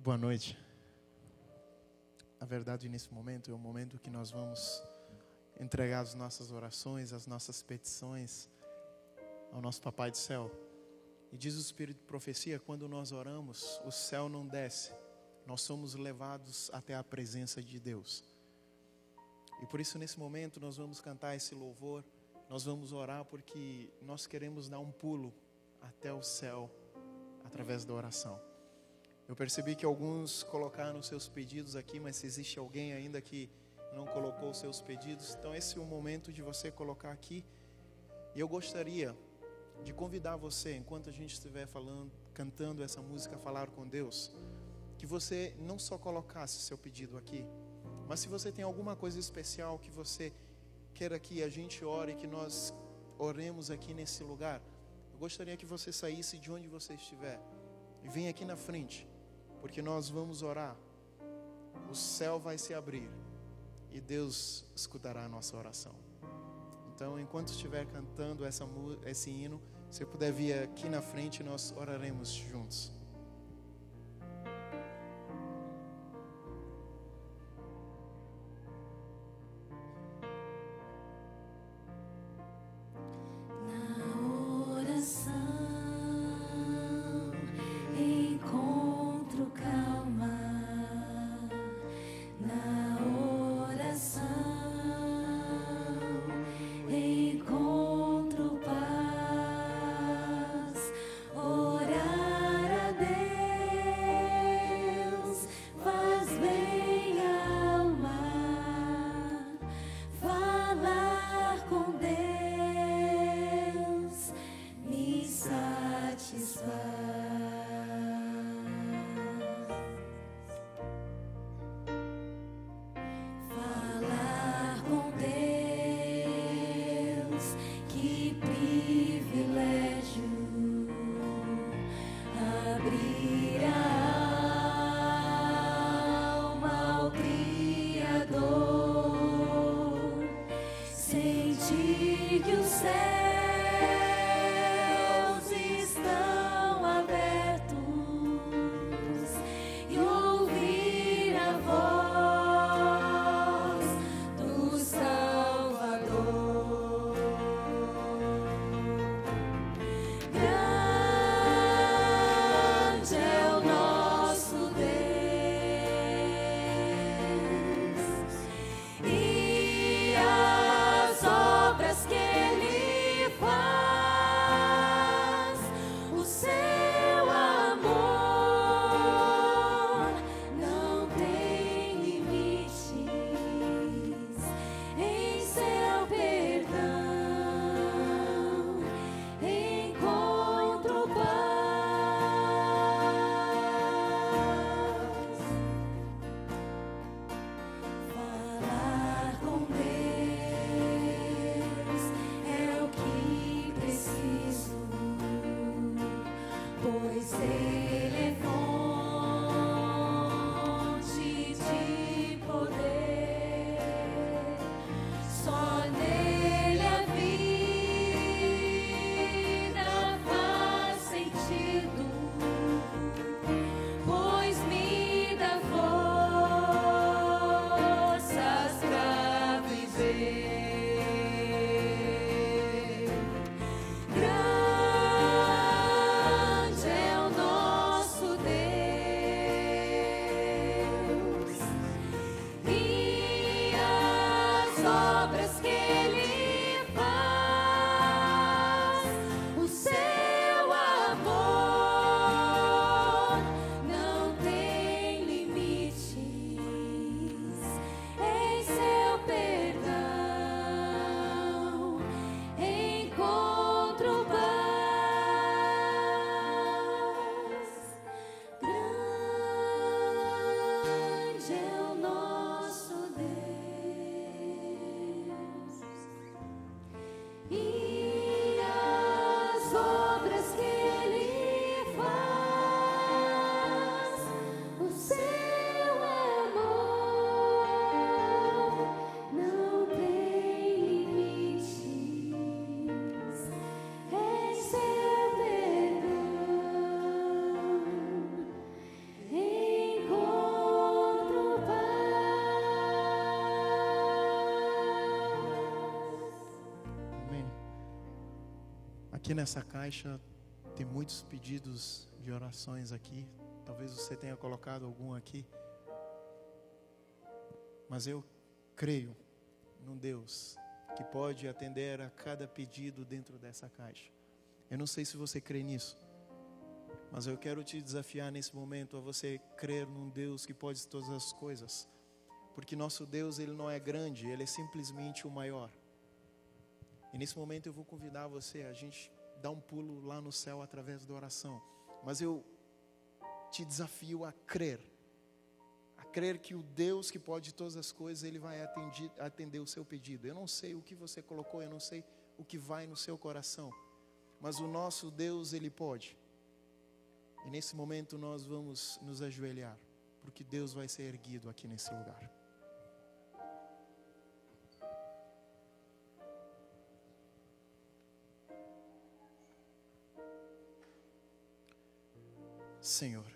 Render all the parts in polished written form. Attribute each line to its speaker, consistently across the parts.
Speaker 1: Boa noite. Na verdade, nesse momento é o momento que nós vamos entregar as nossas orações, as nossas petições ao nosso Papai do Céu. E diz o Espírito de Profecia, quando nós oramos, o céu não desce. Nós somos levados até a presença de Deus. E por isso, nesse momento, nós vamos cantar esse louvor. Nós vamos orar porque nós queremos dar um pulo até o céu através da oração. Eu percebi que alguns colocaram seus pedidos aqui, mas se existe alguém ainda que não colocou os seus pedidos, então esse é o momento de você colocar aqui. E eu gostaria de convidar você, enquanto a gente estiver cantando essa música, Falar com Deus, que você não só colocasse seu pedido aqui, mas se você tem alguma coisa especial que você queira que a gente ore, que nós oremos aqui nesse lugar, eu gostaria que você saísse de onde você estiver e venha aqui na frente, porque nós vamos orar. O céu vai se abrir e Deus escutará a nossa oração. Então, enquanto estiver cantando esse hino, se puder vir aqui na frente, nós oraremos juntos. Aqui nessa caixa tem muitos pedidos de orações aqui. Talvez você tenha colocado algum aqui. Mas eu creio num Deus que pode atender a cada pedido dentro dessa caixa. Eu não sei se você crê nisso, mas eu quero te desafiar nesse momento a você crer num Deus que pode todas as coisas. Porque nosso Deus, Ele não é grande, Ele é simplesmente o maior. E nesse momento eu vou convidar você a gente dar um pulo lá no céu através da oração. Mas eu te desafio a crer que o Deus que pode todas as coisas, Ele vai atender o seu pedido. Eu não sei o que você colocou, eu não sei o que vai no seu coração, mas o nosso Deus, Ele pode. E nesse momento nós vamos nos ajoelhar, porque Deus vai ser erguido aqui nesse lugar. Senhor,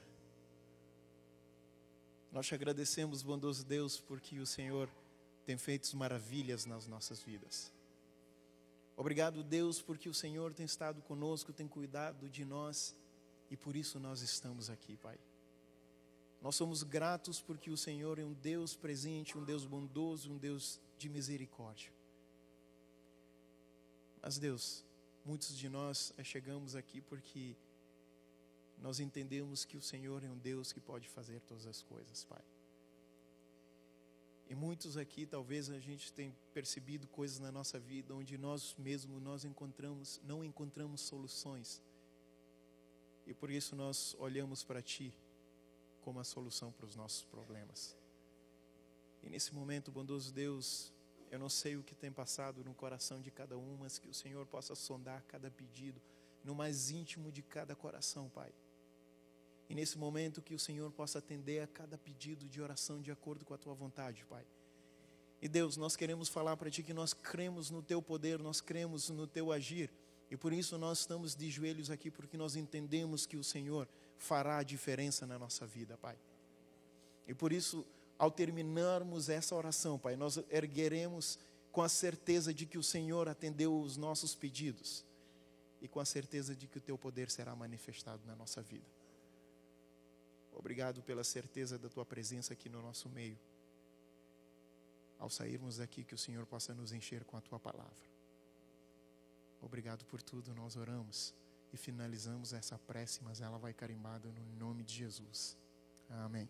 Speaker 1: nós te agradecemos, bondoso Deus, porque o Senhor tem feito maravilhas nas nossas vidas. Obrigado, Deus, porque o Senhor tem estado conosco, tem cuidado de nós, e por isso nós estamos aqui, Pai. Nós somos gratos porque o Senhor é um Deus presente, um Deus bondoso, um Deus de misericórdia. Mas, Deus, muitos de nós chegamos aqui porque nós entendemos que o Senhor é um Deus que pode fazer todas as coisas, Pai. E muitos aqui, talvez a gente tenha percebido coisas na nossa vida onde nós mesmos não encontramos soluções. E por isso nós olhamos para Ti como a solução para os nossos problemas. E nesse momento, bondoso Deus, eu não sei o que tem passado no coração de cada um, mas que o Senhor possa sondar cada pedido no mais íntimo de cada coração, Pai. E nesse momento que o Senhor possa atender a cada pedido de oração de acordo com a Tua vontade, Pai. E Deus, nós queremos falar para Ti que nós cremos no Teu poder, nós cremos no Teu agir. E por isso nós estamos de joelhos aqui, porque nós entendemos que o Senhor fará a diferença na nossa vida, Pai. E por isso, ao terminarmos essa oração, Pai, nós ergueremos com a certeza de que o Senhor atendeu os nossos pedidos. E com a certeza de que o Teu poder será manifestado na nossa vida. Obrigado pela certeza da Tua presença aqui no nosso meio. Ao sairmos daqui, que o Senhor possa nos encher com a Tua palavra. Obrigado por tudo, nós oramos e finalizamos essa prece, mas ela vai carimbada no nome de Jesus. Amém.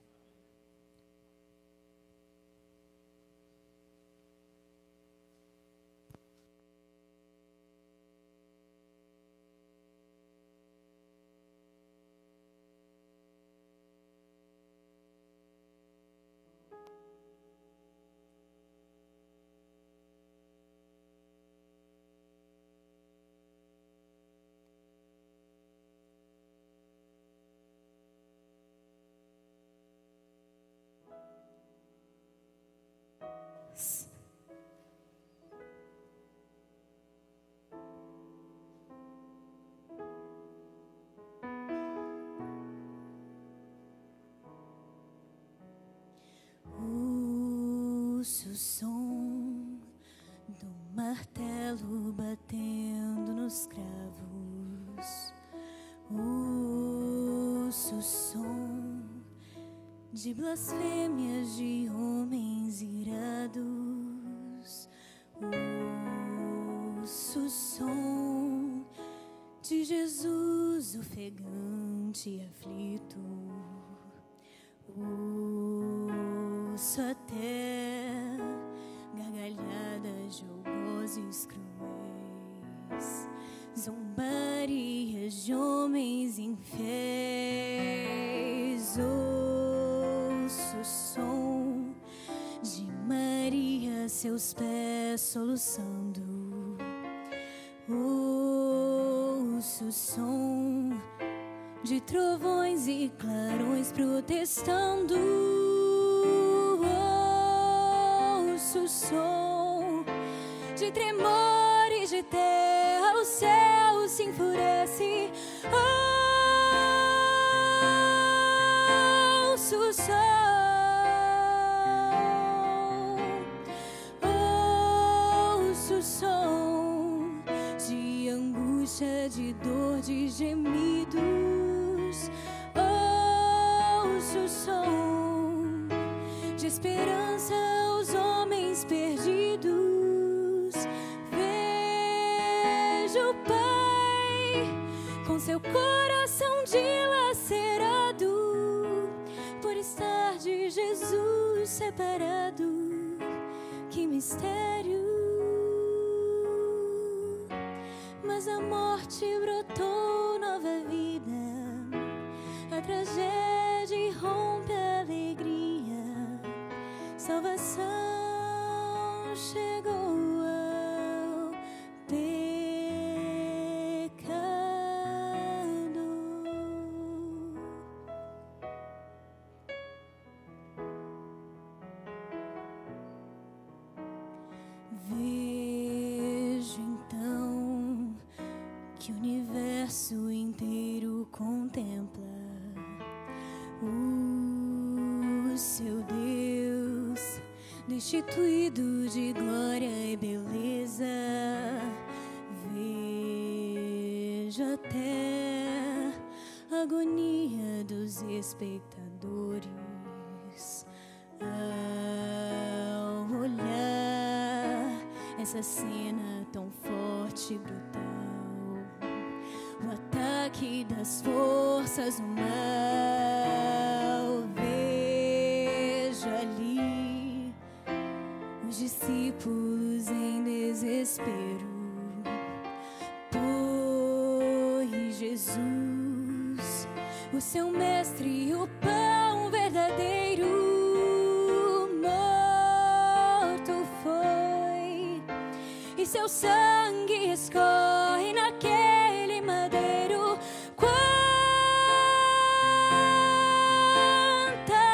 Speaker 2: Ouço o som do martelo batendo nos cravos. Ouço o som de blasfêmias de homens irados. Ouço o som de Jesus ofegante e aflito. Ouço até gargalhadas jogosas cruéis, zombarias de homens infiéis. Ouço o som de Maria, seus pés soluçando. Ouço o som de trovões e clarões protestando. Ouço o som de tremores de terra, o céu se enfurece. Ouço o som, ouço o som de angústia, de de gemidos, ouço o som de esperança aos homens perdidos. Vejo o Pai com seu coração dilacerado por estar de Jesus separado. Que mistério! Mas a morte brotou nova vida, a tragédia rompe a alegria, salvação chegou ao pecado. Vejo então que o universo inteiro contempla o seu Deus, destituído de glória e beleza. Vejo até a agonia dos espectadores ao olhar essa cena tão forte e brutal. O ataque das forças do mal. Vejo ali os discípulos em desespero, pois Jesus, o seu mestre, o pão verdadeiro, morto foi, e seu sangue escorre naquele madeiro. Quanta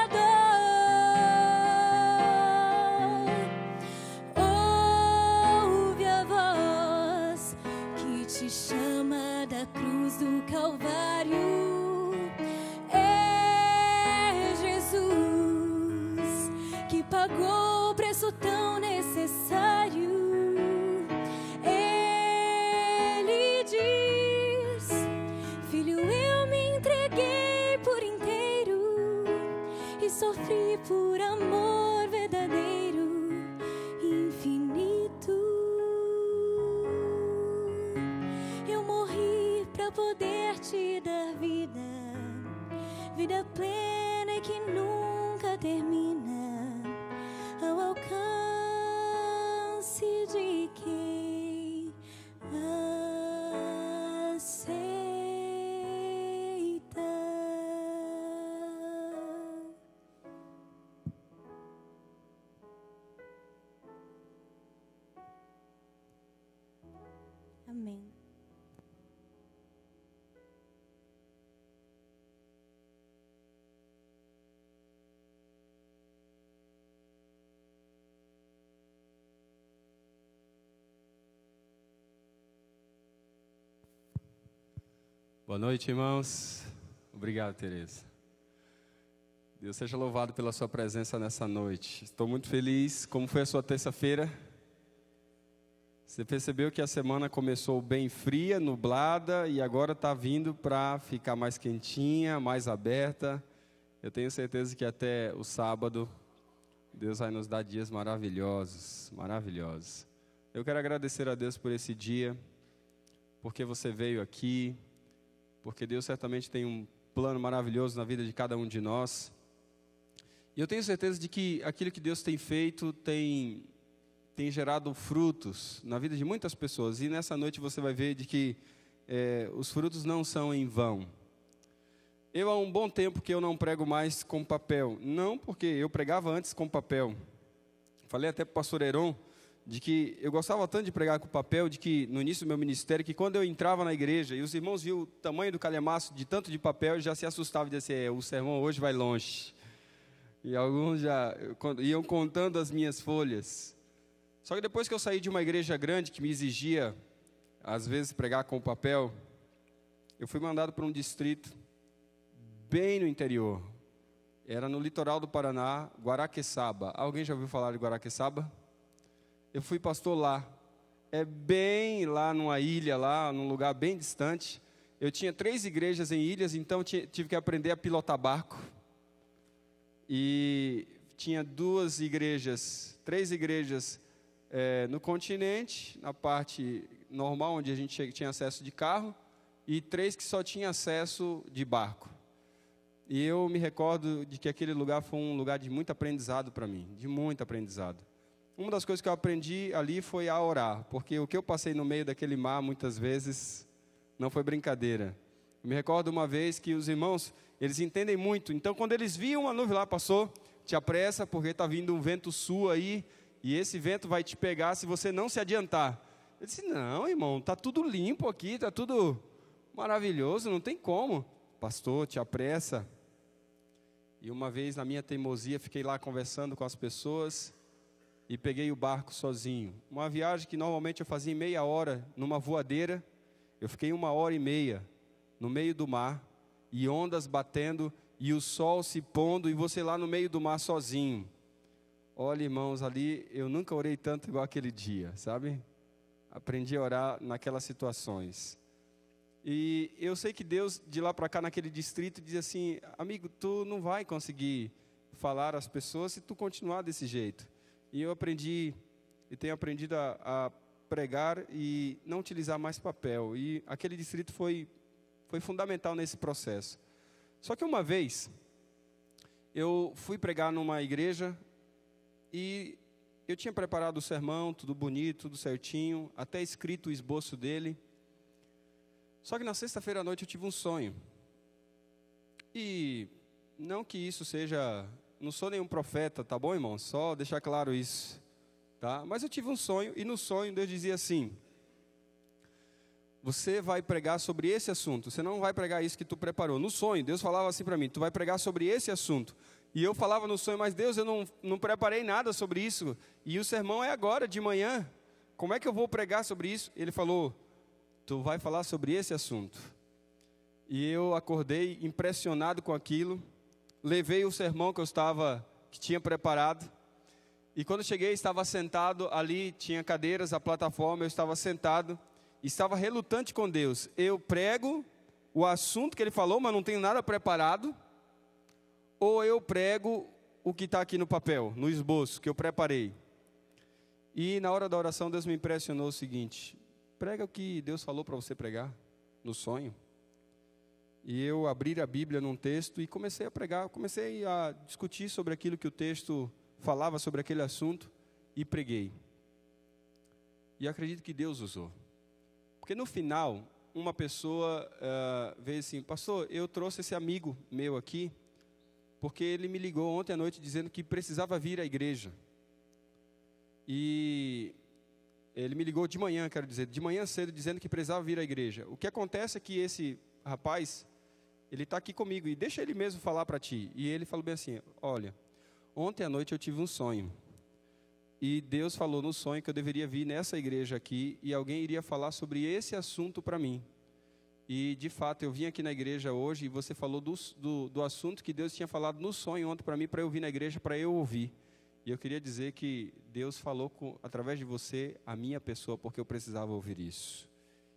Speaker 2: dor! Ouve a voz que te chama da cruz do Calvário. É Jesus que pagou o preço tão necessário. Sofri por amor verdadeiro, infinito. Eu morri pra poder te dar vida, vida plena e que nunca termina, ao alcance de quem aceita. Amém.
Speaker 3: Boa noite, irmãos. Obrigado, Tereza. Deus seja louvado pela sua presença nessa noite. Estou muito feliz. Como foi a sua terça-feira? Você percebeu que a semana começou bem fria, nublada, e agora está vindo para ficar mais quentinha, mais aberta. Eu tenho certeza que até o sábado, Deus vai nos dar dias maravilhosos, maravilhosos. Eu quero agradecer a Deus por esse dia, porque você veio aqui, porque Deus certamente tem um plano maravilhoso na vida de cada um de nós. E eu tenho certeza de que aquilo que Deus tem feito tem gerado frutos na vida de muitas pessoas. E nessa noite você vai ver de que os frutos não são em vão. Eu há um bom tempo que eu não prego mais com papel. Não porque eu pregava antes com papel. Falei até para o pastor Heron de que eu gostava tanto de pregar com papel, de que no início do meu ministério, que quando eu entrava na igreja e os irmãos viam o tamanho do calhamaço de tanto de papel, já se assustavam e diziam assim, o sermão hoje vai longe. E alguns já iam contando as minhas folhas. Só que depois que eu saí de uma igreja grande que me exigia, às vezes, pregar com papel, eu fui mandado para um distrito bem no interior. Era no litoral do Paraná, Guaraqueçaba. Alguém já ouviu falar de Guaraqueçaba? Eu fui pastor lá. É bem lá numa ilha, lá num lugar bem distante. eu tinha 3 igrejas em ilhas, então tive que aprender a pilotar barco. E tinha 3 igrejas no continente, na parte normal, onde a gente tinha acesso de carro, e 3 que só tinha acesso de barco. E eu me recordo de que aquele lugar foi um lugar de muito aprendizado para mim, de muito aprendizado. Uma das coisas que eu aprendi ali foi a orar, porque o que eu passei no meio daquele mar, muitas vezes, não foi brincadeira. Eu me recordo uma vez que os irmãos, eles entendem muito, então quando eles viam uma nuvem lá, passou, te apressa, porque está vindo um vento sul aí, e esse vento vai te pegar se você não se adiantar. Eu disse, não, irmão, está tudo limpo aqui, está tudo maravilhoso, não tem como. Pastor, te apressa. E uma vez, na minha teimosia, fiquei lá conversando com as pessoas e peguei o barco sozinho. Uma viagem que normalmente eu fazia em meia hora, numa voadeira, eu fiquei 1h30 no meio do mar, e ondas batendo, e o sol se pondo, e você lá no meio do mar sozinho. Olha, irmãos, ali eu nunca orei tanto igual aquele dia, sabe? Aprendi a orar naquelas situações. E eu sei que Deus, de lá para cá, naquele distrito, diz assim, amigo, tu não vai conseguir falar às pessoas se tu continuar desse jeito. E eu aprendi, e tenho aprendido a pregar e não utilizar mais papel. E aquele distrito foi fundamental nesse processo. Só que uma vez, eu fui pregar numa igreja e eu tinha preparado o sermão, tudo bonito, tudo certinho, até escrito o esboço dele. Só que na sexta-feira à noite eu tive um sonho. E não que isso seja... Não sou nenhum profeta, tá bom, irmão? Só deixar claro isso, tá? Mas eu tive um sonho, e no sonho Deus dizia assim, você vai pregar sobre esse assunto, você não vai pregar isso que tu preparou. No sonho, Deus falava assim para mim, tu vai pregar sobre esse assunto. E eu falava no sonho, mas Deus, eu não preparei nada sobre isso, e o sermão é agora, de manhã, como é que eu vou pregar sobre isso? Ele falou, tu vai falar sobre esse assunto. E eu acordei impressionado com aquilo, levei o sermão que tinha preparado, e quando cheguei, estava sentado ali, tinha cadeiras, a plataforma, eu estava sentado, estava relutante com Deus. Eu prego o assunto que Ele falou, mas não tenho nada preparado, ou eu prego o que está aqui no papel, no esboço que eu preparei. E na hora da oração, Deus me impressionou o seguinte, prega o que Deus falou para você pregar, no sonho. E eu abri a Bíblia num texto e comecei a pregar, comecei a discutir sobre aquilo que o texto falava sobre aquele assunto e preguei. E acredito que Deus usou. Porque no final, uma pessoa veio assim, pastor, eu trouxe esse amigo meu aqui, porque ele me ligou ontem à noite dizendo que precisava vir à igreja. E ele me ligou de manhã, quero dizer, de manhã cedo, dizendo que precisava vir à igreja. O que acontece é que esse rapaz, ele está aqui comigo, e deixa ele mesmo falar para ti. E ele falou bem assim, olha, ontem à noite eu tive um sonho. E Deus falou no sonho que eu deveria vir nessa igreja aqui, e alguém iria falar sobre esse assunto para mim. E de fato, eu vim aqui na igreja hoje, e você falou do assunto que Deus tinha falado no sonho ontem para mim, para eu vir na igreja, para eu ouvir. E eu queria dizer que Deus falou através de você, a minha pessoa, porque eu precisava ouvir isso.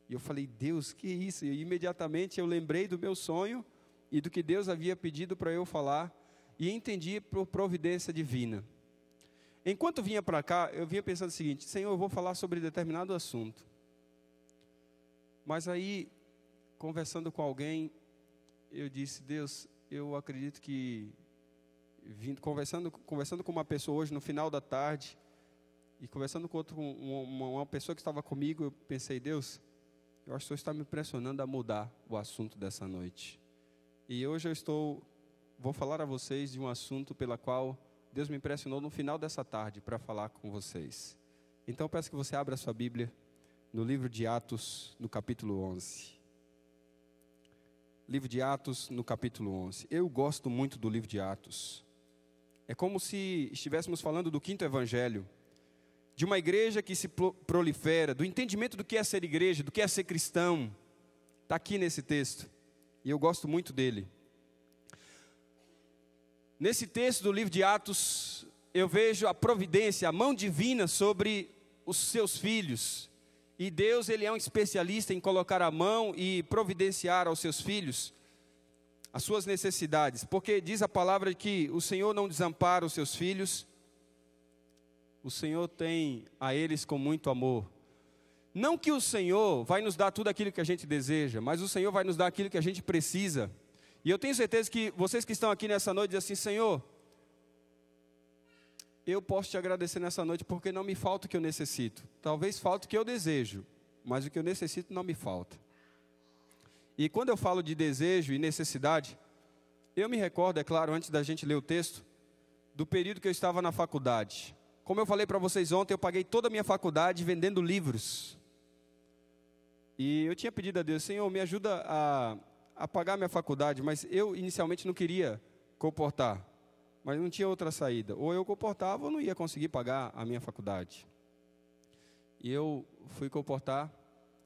Speaker 3: E eu falei, Deus, que isso? E imediatamente eu lembrei do meu sonho e do que Deus havia pedido para eu falar, e entendi por providência divina. Enquanto vinha para cá, eu vinha pensando o seguinte, Senhor, eu vou falar sobre determinado assunto. Mas aí, conversando com alguém, eu disse, Deus, eu acredito que, conversando com uma pessoa hoje, no final da tarde, e conversando com uma pessoa que estava comigo, eu pensei, Deus, eu acho que o Senhor está me pressionando a mudar o assunto dessa noite. E hoje vou falar a vocês de um assunto pela qual Deus me impressionou no final dessa tarde para falar com vocês. Então eu peço que você abra a sua Bíblia no livro de Atos, no capítulo 11. Livro de Atos, no capítulo 11. Eu gosto muito do livro de Atos. É como se estivéssemos falando do quinto evangelho, de uma igreja que se prolifera, do entendimento do que é ser igreja, do que é ser cristão. Está aqui nesse texto, e eu gosto muito dele. Nesse texto do livro de Atos, eu vejo a providência, a mão divina sobre os seus filhos. E Deus, Ele é um especialista em colocar a mão e providenciar aos seus filhos as suas necessidades. Porque diz a palavra que o Senhor não desampara os seus filhos. O Senhor tem a eles com muito amor. Não que o Senhor vai nos dar tudo aquilo que a gente deseja, mas o Senhor vai nos dar aquilo que a gente precisa. E eu tenho certeza que vocês que estão aqui nessa noite dizem assim: Senhor, eu posso te agradecer nessa noite porque não me falta o que eu necessito. Talvez falte o que eu desejo, mas o que eu necessito não me falta. E quando eu falo de desejo e necessidade, eu me recordo, é claro, antes da gente ler o texto, do período que eu estava na faculdade. Como eu falei para vocês ontem, eu paguei toda a minha faculdade vendendo livros. E eu tinha pedido a Deus: Senhor, me ajuda a pagar minha faculdade, mas eu inicialmente não queria comportar. Mas não tinha outra saída. Ou eu comportava ou não ia conseguir pagar a minha faculdade. E eu fui comportar.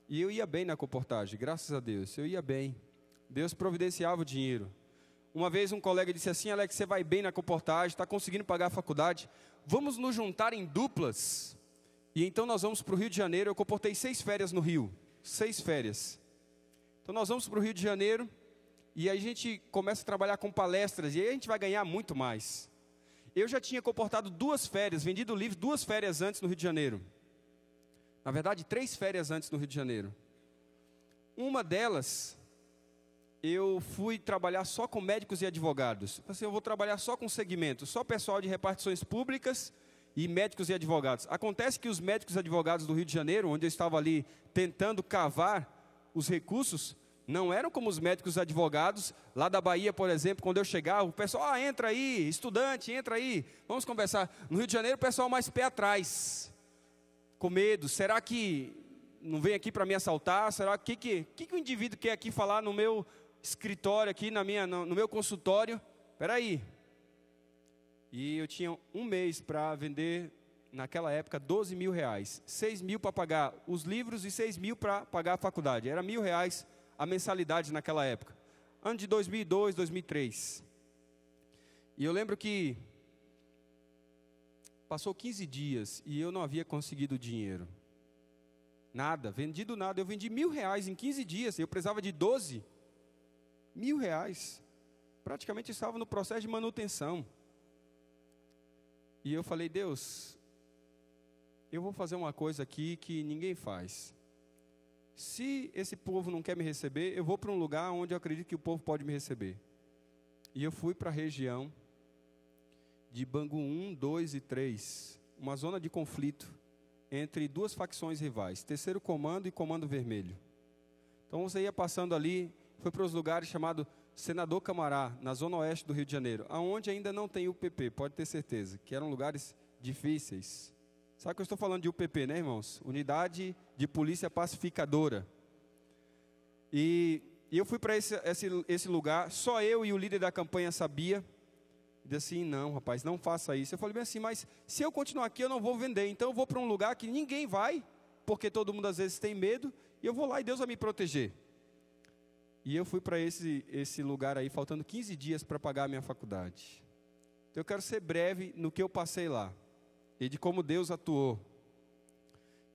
Speaker 3: E eu ia bem na comportagem, graças a Deus. Eu ia bem. Deus providenciava o dinheiro. Uma vez um colega disse assim: Alex, você vai bem na comportagem, está conseguindo pagar a faculdade. Vamos nos juntar em duplas. E então nós vamos para o Rio de Janeiro. Eu comportei 6 férias no Rio. 6 férias. Então nós vamos para o Rio de Janeiro. E aí a gente começa a trabalhar com palestras, e aí a gente vai ganhar muito mais. Eu já tinha comportado 2 férias, vendido livros 2 férias antes no Rio de Janeiro. Na verdade, 3 férias antes no Rio de Janeiro. Uma delas, eu fui trabalhar só com médicos e advogados. Assim, eu vou trabalhar só com segmento, só pessoal de repartições públicas e médicos e advogados. Acontece que os médicos e advogados do Rio de Janeiro, onde eu estava ali tentando cavar os recursos, não eram como os médicos e advogados lá da Bahia, por exemplo. Quando eu chegava, o pessoal: entra aí, estudante, entra aí, vamos conversar. No Rio de Janeiro, o pessoal mais pé atrás, com medo. Será que não vem aqui para me assaltar? Será que o indivíduo quer aqui falar no meu escritório, aqui no meu consultório? Espera aí. E eu tinha 1 mês para vender, naquela época, 12 mil reais. 6 mil para pagar os livros e 6 mil para pagar a faculdade. Era R$1.000 a mensalidade naquela época. Ano de 2002, 2003. E eu lembro que passou 15 dias e eu não havia conseguido dinheiro. Nada, vendido nada. Eu vendi R$1.000 em 15 dias. Eu precisava de 12. R$1.000. Praticamente estava no processo de manutenção. E eu falei: Deus, eu vou fazer uma coisa aqui que ninguém faz. Se esse povo não quer me receber, eu vou para um lugar onde eu acredito que o povo pode me receber. E eu fui para a região de Bangu 1, 2 e 3, uma zona de conflito entre 2 facções rivais, Terceiro Comando e Comando Vermelho. Então você ia passando ali, foi para os lugares chamados Senador Camará, na zona oeste do Rio de Janeiro, aonde ainda não tem UPP, pode ter certeza, que eram lugares difíceis. Sabe que eu estou falando de UPP, né, irmãos? Unidade de Polícia Pacificadora. E eu fui para esse lugar, só eu e o líder da campanha sabia. E disse assim: não, rapaz, não faça isso. Eu falei bem assim: mas se eu continuar aqui eu não vou vender, então eu vou para um lugar que ninguém vai, porque todo mundo às vezes tem medo, e eu vou lá e Deus vai me proteger. E eu fui para esse lugar aí, faltando 15 dias para pagar a minha faculdade. Então eu quero ser breve no que eu passei lá. E de como Deus atuou.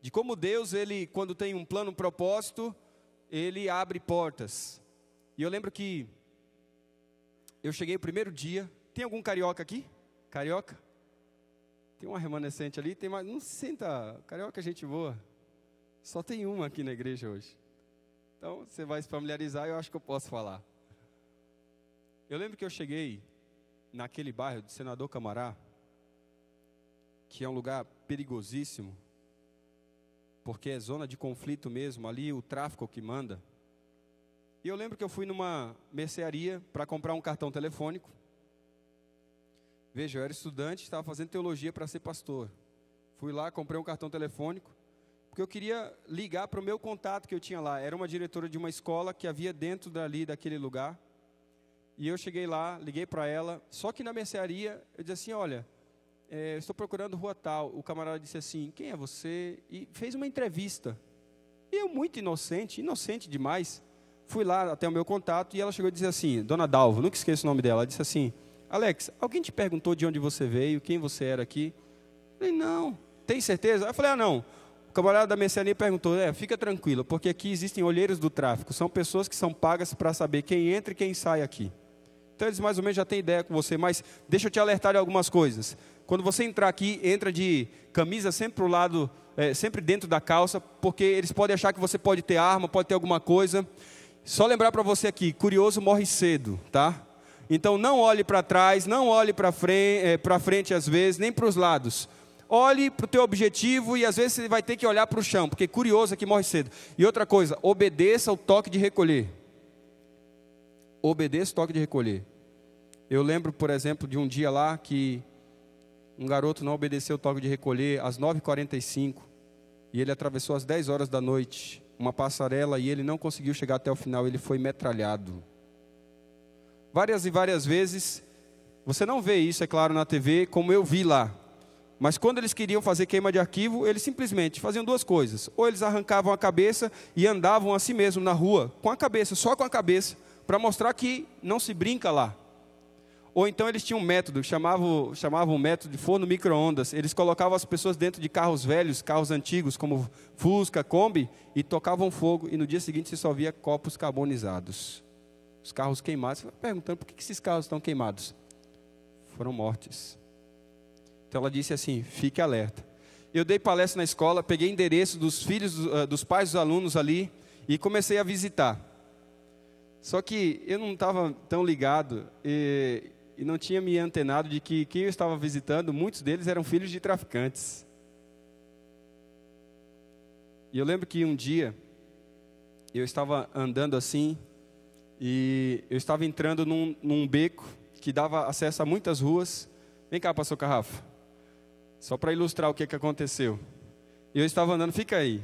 Speaker 3: De como Deus, Ele, quando tem um plano, um propósito, Ele abre portas. E eu lembro que eu cheguei o primeiro dia. Tem algum carioca aqui? Carioca? Tem uma remanescente ali, tem mais. Não senta, carioca é gente boa. Só tem uma aqui na igreja hoje. Então, você vai se familiarizar, eu acho que eu posso falar. Eu lembro que eu cheguei naquele bairro do Senador Camará, que é um lugar perigosíssimo, porque é zona de conflito mesmo, ali o tráfico que manda. E eu lembro que eu fui numa mercearia para comprar um cartão telefônico. Veja, eu era estudante, estava fazendo teologia para ser pastor. Fui lá, comprei um cartão telefônico, porque eu queria ligar para o meu contato que eu tinha lá. Era uma diretora de uma escola que havia dentro daquele lugar. E eu cheguei lá, liguei para ela, só que na mercearia, eu disse assim: olha, estou procurando rua tal. O camarada disse assim: quem é você? E fez uma entrevista. E eu, muito inocente demais, fui lá até o meu contato e ela chegou e disse assim: Dona Dalva, nunca esqueço o nome dela. Ela disse assim: Alex, alguém te perguntou de onde você veio, quem você era aqui? Eu falei: não. Tem certeza? Eu falei: não. camarada da mercearia perguntou, fica tranquilo, porque aqui existem olheiros do tráfico, são pessoas que são pagas para saber quem entra e quem sai aqui. Então eles mais ou menos já têm ideia com você, mas deixa eu te alertar de algumas coisas. Quando você entrar aqui, entra de camisa sempre para o lado, sempre dentro da calça, porque eles podem achar que você pode ter arma, pode ter alguma coisa. Só lembrar para você aqui, curioso morre cedo, tá? Então não olhe para trás, não olhe para frente às vezes, nem para os lados. Olhe para o teu objetivo e às vezes você vai ter que olhar para o chão, porque curioso é que morre cedo. E outra coisa, obedeça o toque de recolher. Obedeça o toque de recolher. Eu lembro, por exemplo, de um dia lá que um garoto não obedeceu o toque de recolher às 9h45 e ele atravessou às 10 horas da noite uma passarela e ele não conseguiu chegar até o final, ele foi metralhado. Várias e várias vezes, você não vê isso, é claro, na TV, como eu vi lá. Mas quando eles queriam fazer queima de arquivo, eles simplesmente faziam duas coisas. Ou eles arrancavam a cabeça e andavam assim mesmo na rua, com a cabeça, só com a cabeça, para mostrar que não se brinca lá. Ou então eles tinham um método, chamavam o método de forno micro-ondas. Eles colocavam as pessoas dentro de carros velhos, carros antigos, como Fusca, Kombi, e tocavam fogo, e no dia seguinte você só via copos carbonizados. Os carros queimados. Você vai perguntando, por que esses carros estão queimados? Foram mortes. Então ela disse assim, fique alerta. Eu dei palestra na escola, peguei endereço dos filhos, dos pais dos alunos ali, e comecei a visitar. Só que eu não estava tão ligado e não tinha me antenado de que quem eu estava visitando, muitos deles eram filhos de traficantes. E eu lembro que um dia, eu estava andando assim, e eu estava entrando num beco que dava acesso a muitas ruas. Vem cá, pastor Carrafa, só para ilustrar o que aconteceu. Eu estava andando, fica aí.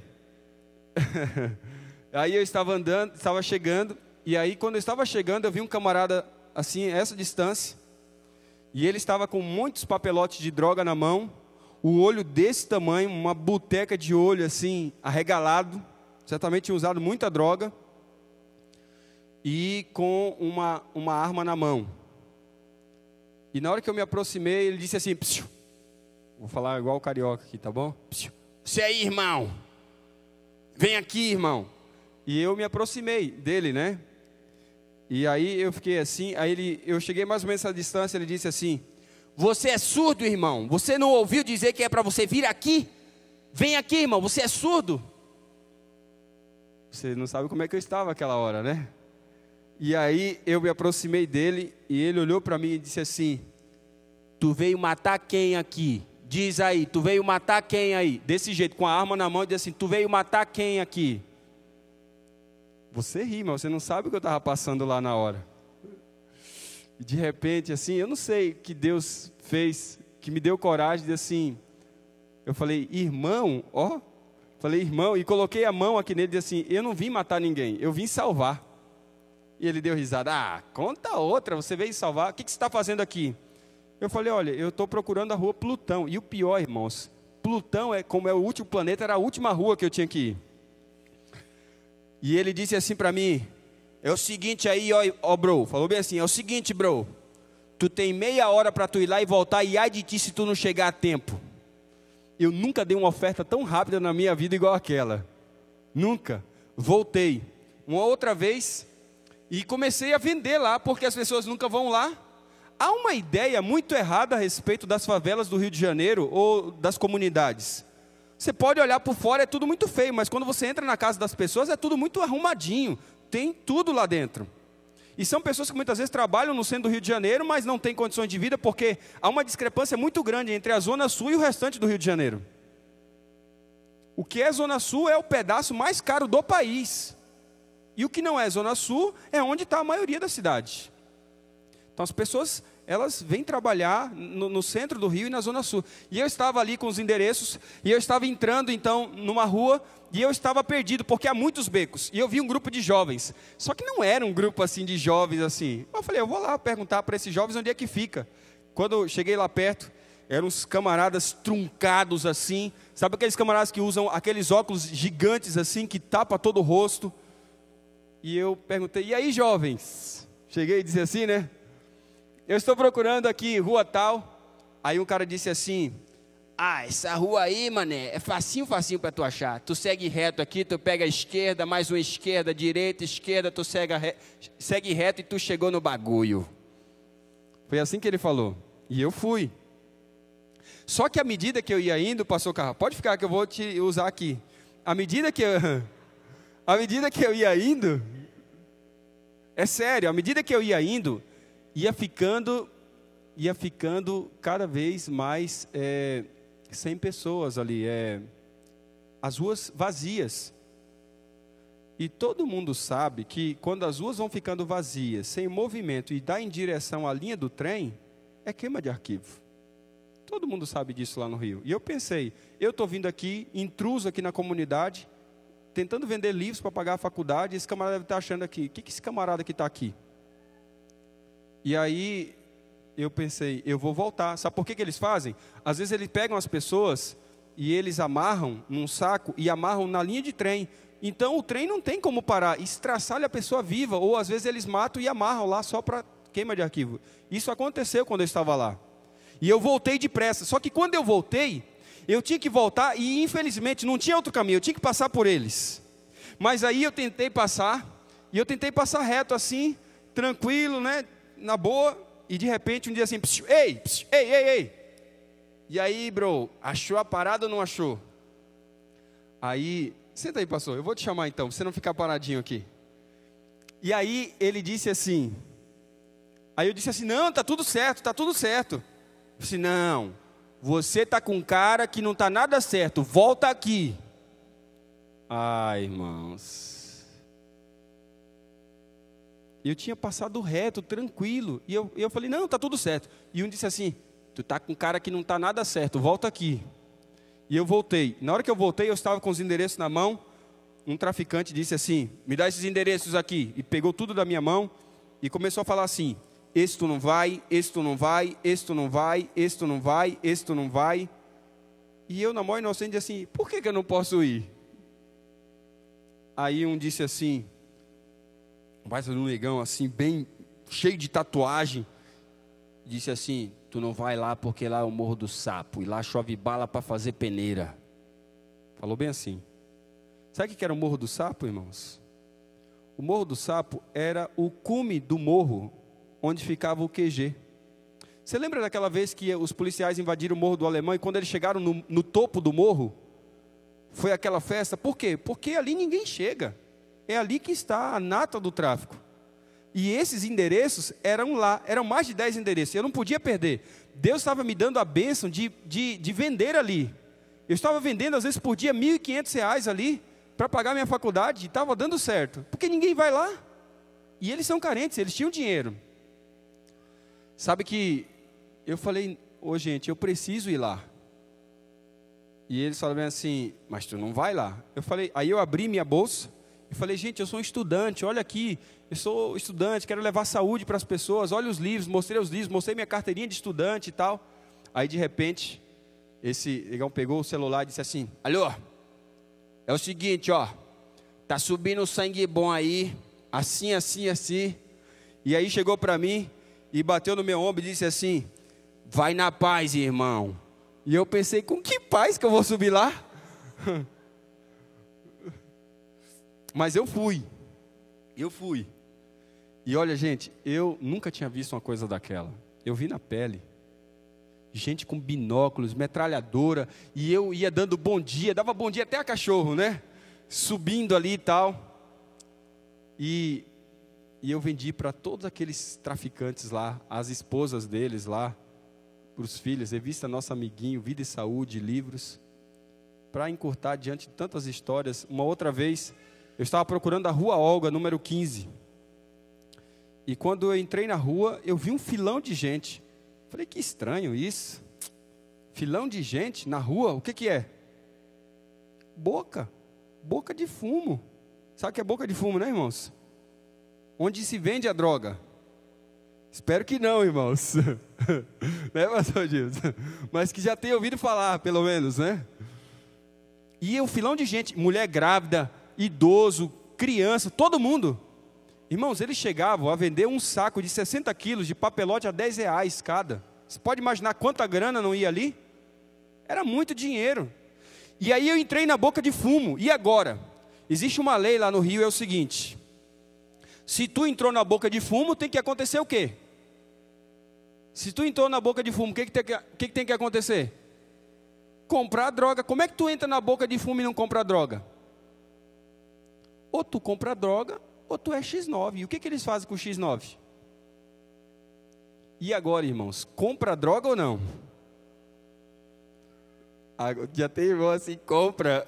Speaker 3: Aí eu estava andando, estava chegando, e aí quando eu estava chegando, eu vi um camarada assim, a essa distância, e ele estava com muitos papelotes de droga na mão, o olho desse tamanho, uma buteca de olho assim, arregalado, certamente tinha usado muita droga, e com uma arma na mão. E na hora que eu me aproximei, ele disse assim, psiu, vou falar igual o carioca aqui, tá bom? Psiu, você aí, irmão, vem aqui, irmão. E eu me aproximei dele, né? E aí eu fiquei assim, eu cheguei mais ou menos essa distância, ele disse assim, você é surdo, irmão? Você não ouviu dizer que é para você vir aqui? Vem aqui, irmão, você é surdo? Você não sabe como é que eu estava aquela hora, né? E aí eu me aproximei dele e ele olhou para mim e disse assim, tu veio matar quem aqui? Diz aí, tu veio matar quem aí? Desse jeito, com a arma na mão, e disse assim, tu veio matar quem aqui? Você ri, mas você não sabe o que eu estava passando lá na hora. E de repente, assim, eu não sei o que Deus fez, que me deu coragem de assim, eu falei, irmão, ó, falei, irmão, e coloquei a mão aqui nele e disse assim, eu não vim matar ninguém, eu vim salvar. E ele deu risada, conta outra, você veio salvar, o que você está fazendo aqui? Eu falei, olha, eu estou procurando a rua Plutão, e o pior, irmãos, Plutão, como é o último planeta, era a última rua que eu tinha que ir. E ele disse assim para mim, é o seguinte aí, ó bro, falou bem assim, é o seguinte bro, tu tem meia hora para tu ir lá e voltar, e ai de ti se tu não chegar a tempo. Eu nunca dei uma oferta tão rápida na minha vida igual aquela, nunca. Voltei, uma outra vez, e comecei a vender lá, porque as pessoas nunca vão lá. Há uma ideia muito errada a respeito das favelas do Rio de Janeiro, ou das comunidades. Você pode olhar por fora, é tudo muito feio, mas quando você entra na casa das pessoas, é tudo muito arrumadinho, tem tudo lá dentro. E são pessoas que muitas vezes trabalham no centro do Rio de Janeiro, mas não têm condições de vida, porque há uma discrepância muito grande entre a Zona Sul e o restante do Rio de Janeiro. O que é Zona Sul é o pedaço mais caro do país. E o que não é Zona Sul é onde está a maioria da cidade. Então as pessoas, elas vêm trabalhar no centro do Rio e na Zona Sul. E eu estava ali com os endereços, e eu estava entrando então numa rua, e eu estava perdido, porque há muitos becos. E eu vi um grupo de jovens, só que não era um grupo assim de jovens assim. Eu falei, eu vou lá perguntar para esses jovens onde é que fica. Quando eu cheguei lá perto, eram uns camaradas truncados assim. Sabe aqueles camaradas que usam aqueles óculos gigantes assim, que tapa todo o rosto? E eu perguntei, e aí jovens? Cheguei e disse assim, né? Eu estou procurando aqui rua tal. Aí um cara disse assim, Ah, essa rua aí, mané, é facinho para tu achar. Tu segue reto aqui, tu pega a esquerda, mais uma esquerda, esquerda, tu segue reto e tu chegou no bagulho. Foi assim que ele falou. E eu fui. Só que à medida que eu ia indo, passou o carro. Pode ficar que eu vou te usar aqui. À medida que eu ia indo, é sério, à medida que eu ia indo, ia ficando cada vez mais 100 pessoas ali, as ruas vazias. E todo mundo sabe que quando as ruas vão ficando vazias, sem movimento e dá em direção à linha do trem, é queima de arquivo. Todo mundo sabe disso lá no Rio. E eu pensei, eu estou vindo aqui, intruso aqui na comunidade, tentando vender livros para pagar a faculdade, esse camarada deve estar achando aqui, o que esse camarada que está aqui? E aí eu pensei, eu vou voltar. Sabe por que eles fazem? Às vezes eles pegam as pessoas e eles amarram num saco e amarram na linha de trem. Então o trem não tem como parar, estraçalha a pessoa viva, ou às vezes eles matam e amarram lá só para queima de arquivo. Isso aconteceu quando eu estava lá. E eu voltei depressa, só que quando eu voltei, eu tinha que voltar e infelizmente não tinha outro caminho, eu tinha que passar por eles. Mas aí eu tentei passar, e eu tentei passar reto assim, tranquilo, né, na boa, e de repente um dia assim, psiu, ei. E aí, bro, achou a parada ou não achou? Aí, senta aí, pastor, eu vou te chamar então, pra você não ficar paradinho aqui. E aí ele disse assim, eu disse assim, não, tá tudo certo. Eu disse, não, você tá com cara que não tá nada certo, volta aqui. Ai, irmãos. Eu tinha passado reto, tranquilo, e eu falei, não, tá tudo certo. E um disse assim, tu tá com cara que não tá nada certo, volta aqui. E eu voltei. Na hora que eu voltei, eu estava com os endereços na mão. Um traficante disse assim, me dá esses endereços aqui. E pegou tudo da minha mão e começou a falar assim, esse tu não vai, esse tu não vai, esse tu não vai, esse tu não vai, esse tu não vai. E eu, na maior inocente, disse assim, por que eu não posso ir? Aí um disse assim, um baita de um negão assim, bem cheio de tatuagem, disse assim, tu não vai lá porque lá é o Morro do Sapo, e lá chove bala para fazer peneira. Falou bem assim. Sabe o que era o Morro do Sapo, irmãos? O Morro do Sapo era o cume do morro, onde ficava o QG. Você lembra daquela vez que os policiais invadiram o Morro do Alemão, e quando eles chegaram no topo do morro, foi aquela festa? Por quê? Porque ali ninguém chega. É ali que está a nata do tráfico. E esses endereços eram lá, eram mais de 10 endereços, eu não podia perder. Deus estava me dando a bênção de vender ali. Eu estava vendendo às vezes por dia R$1.500 ali, para pagar minha faculdade, e estava dando certo, porque ninguém vai lá. E eles são carentes, eles tinham dinheiro. Sabe que eu falei, gente, eu preciso ir lá. E eles falaram assim, mas tu não vai lá. Eu falei, aí eu abri minha bolsa, e falei, gente, eu sou um estudante, olha aqui, eu sou estudante, quero levar saúde para as pessoas, olha os livros, mostrei minha carteirinha de estudante e tal. Aí de repente, esse negão pegou o celular e disse assim, alô, é o seguinte, ó, tá subindo sangue bom aí, assim. E aí chegou para mim e bateu no meu ombro e disse assim, vai na paz, irmão. E eu pensei, com que paz que eu vou subir lá? Mas eu fui. E olha, gente, eu nunca tinha visto uma coisa daquela. Eu vi na pele. Gente com binóculos, metralhadora, e eu ia dando bom dia, dava bom dia até a cachorro, né? Subindo ali e tal. E eu vendi para todos aqueles traficantes lá, as esposas deles lá, para os filhos, revista Nosso Amiguinho, Vida e Saúde, livros, para encurtar diante de tantas histórias. Uma outra vez, eu estava procurando a Rua Olga, número 15. E quando eu entrei na rua, eu vi um filão de gente. Falei, que estranho isso. Filão de gente na rua, o que é? Boca de fumo. Sabe o que é boca de fumo, né, irmãos? Onde se vende a droga. Espero que não, irmãos. Né, pastor Gilson? Mas que já tenha ouvido falar, pelo menos, né? E o filão de gente, mulher grávida, idoso, criança, todo mundo. Irmãos, eles chegavam a vender um saco de 60 quilos de papelote a R$10 cada. Você pode imaginar quanta grana não ia ali? Era muito dinheiro. E aí eu entrei na boca de fumo. E agora? Existe uma lei lá no Rio, é o seguinte: se tu entrou na boca de fumo, tem que acontecer o quê? Se tu entrou na boca de fumo, o que tem que acontecer? Comprar droga. Como é que tu entra na boca de fumo e não compra droga? Ou tu compra droga, ou tu é X9. E o que eles fazem com o X9? E agora, irmãos? Compra droga ou não? Já tem irmão assim, compra.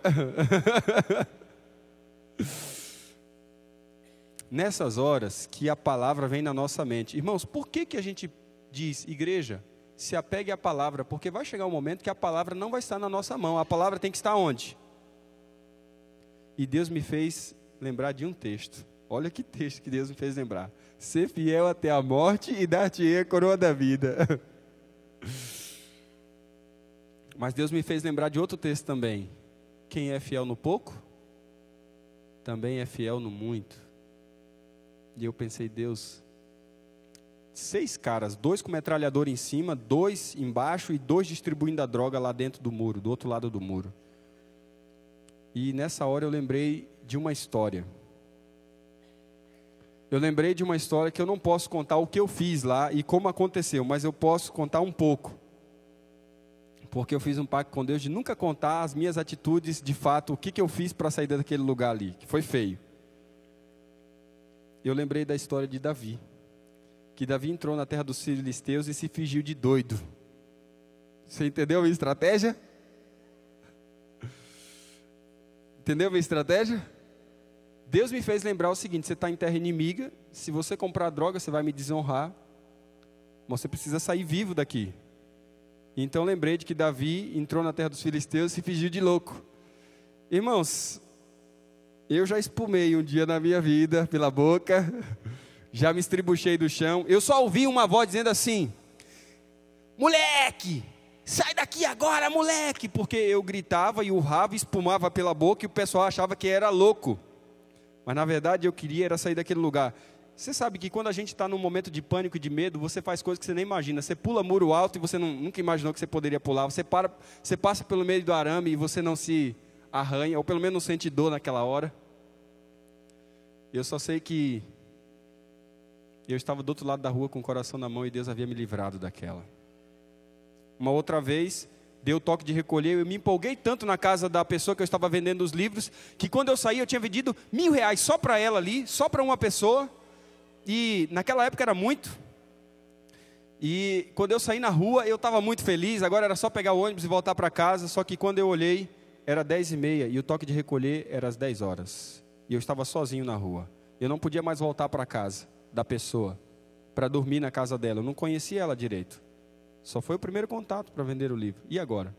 Speaker 3: Nessas horas que a palavra vem na nossa mente. Irmãos, por que a gente diz, igreja, se apegue à palavra? Porque vai chegar um momento que a palavra não vai estar na nossa mão. A palavra tem que estar onde? E Deus me fez lembrar de um texto. Olha que texto que Deus me fez lembrar. Ser fiel até a morte e dar-te a coroa da vida. Mas Deus me fez lembrar de outro texto também. Quem é fiel no pouco, também é fiel no muito. E eu pensei, Deus, 6 caras, 2 com metralhador em cima, 2 embaixo e 2 distribuindo a droga lá dentro do muro, do outro lado do muro. E nessa hora eu lembrei de uma história. Eu lembrei de uma história que eu não posso contar o que eu fiz lá e como aconteceu, mas eu posso contar um pouco. Porque eu fiz um pacto com Deus de nunca contar as minhas atitudes, de fato, o que eu fiz para sair daquele lugar ali, que foi feio. Eu lembrei da história de Davi. Que Davi entrou na terra dos filisteus e se fingiu de doido. Você entendeu a minha estratégia? Entendeu a minha estratégia? Deus me fez lembrar o seguinte: você está em terra inimiga, se você comprar droga, você vai me desonrar, mas você precisa sair vivo daqui. Então lembrei de que Davi entrou na terra dos filisteus e se fingiu de louco. Irmãos, eu já espumei um dia na minha vida pela boca, já me estribuchei do chão, eu só ouvi uma voz dizendo assim: moleque, sai daqui agora, moleque, porque eu gritava e urrava e espumava pela boca e o pessoal achava que era louco. Mas na verdade eu queria era sair daquele lugar. Você sabe que quando a gente está num momento de pânico e de medo, você faz coisas que você nem imagina. Você pula muro alto e você nunca imaginou que você poderia pular. Você passa pelo meio do arame e você não se arranha, ou pelo menos não sente dor naquela hora. Eu só sei que eu estava do outro lado da rua com o coração na mão e Deus havia me livrado daquela. Uma outra vez, deu o toque de recolher, eu me empolguei tanto na casa da pessoa que eu estava vendendo os livros, que quando eu saí eu tinha vendido R$1.000 só para ela ali, só para uma pessoa, e naquela época era muito. E quando eu saí na rua eu estava muito feliz, agora era só pegar o ônibus e voltar para casa, só que quando eu olhei era 10h30 e o toque de recolher era às 10 horas, e eu estava sozinho na rua, eu não podia mais voltar para casa da pessoa, para dormir na casa dela, eu não conhecia ela direito. Só foi o primeiro contato para vender o livro. E agora?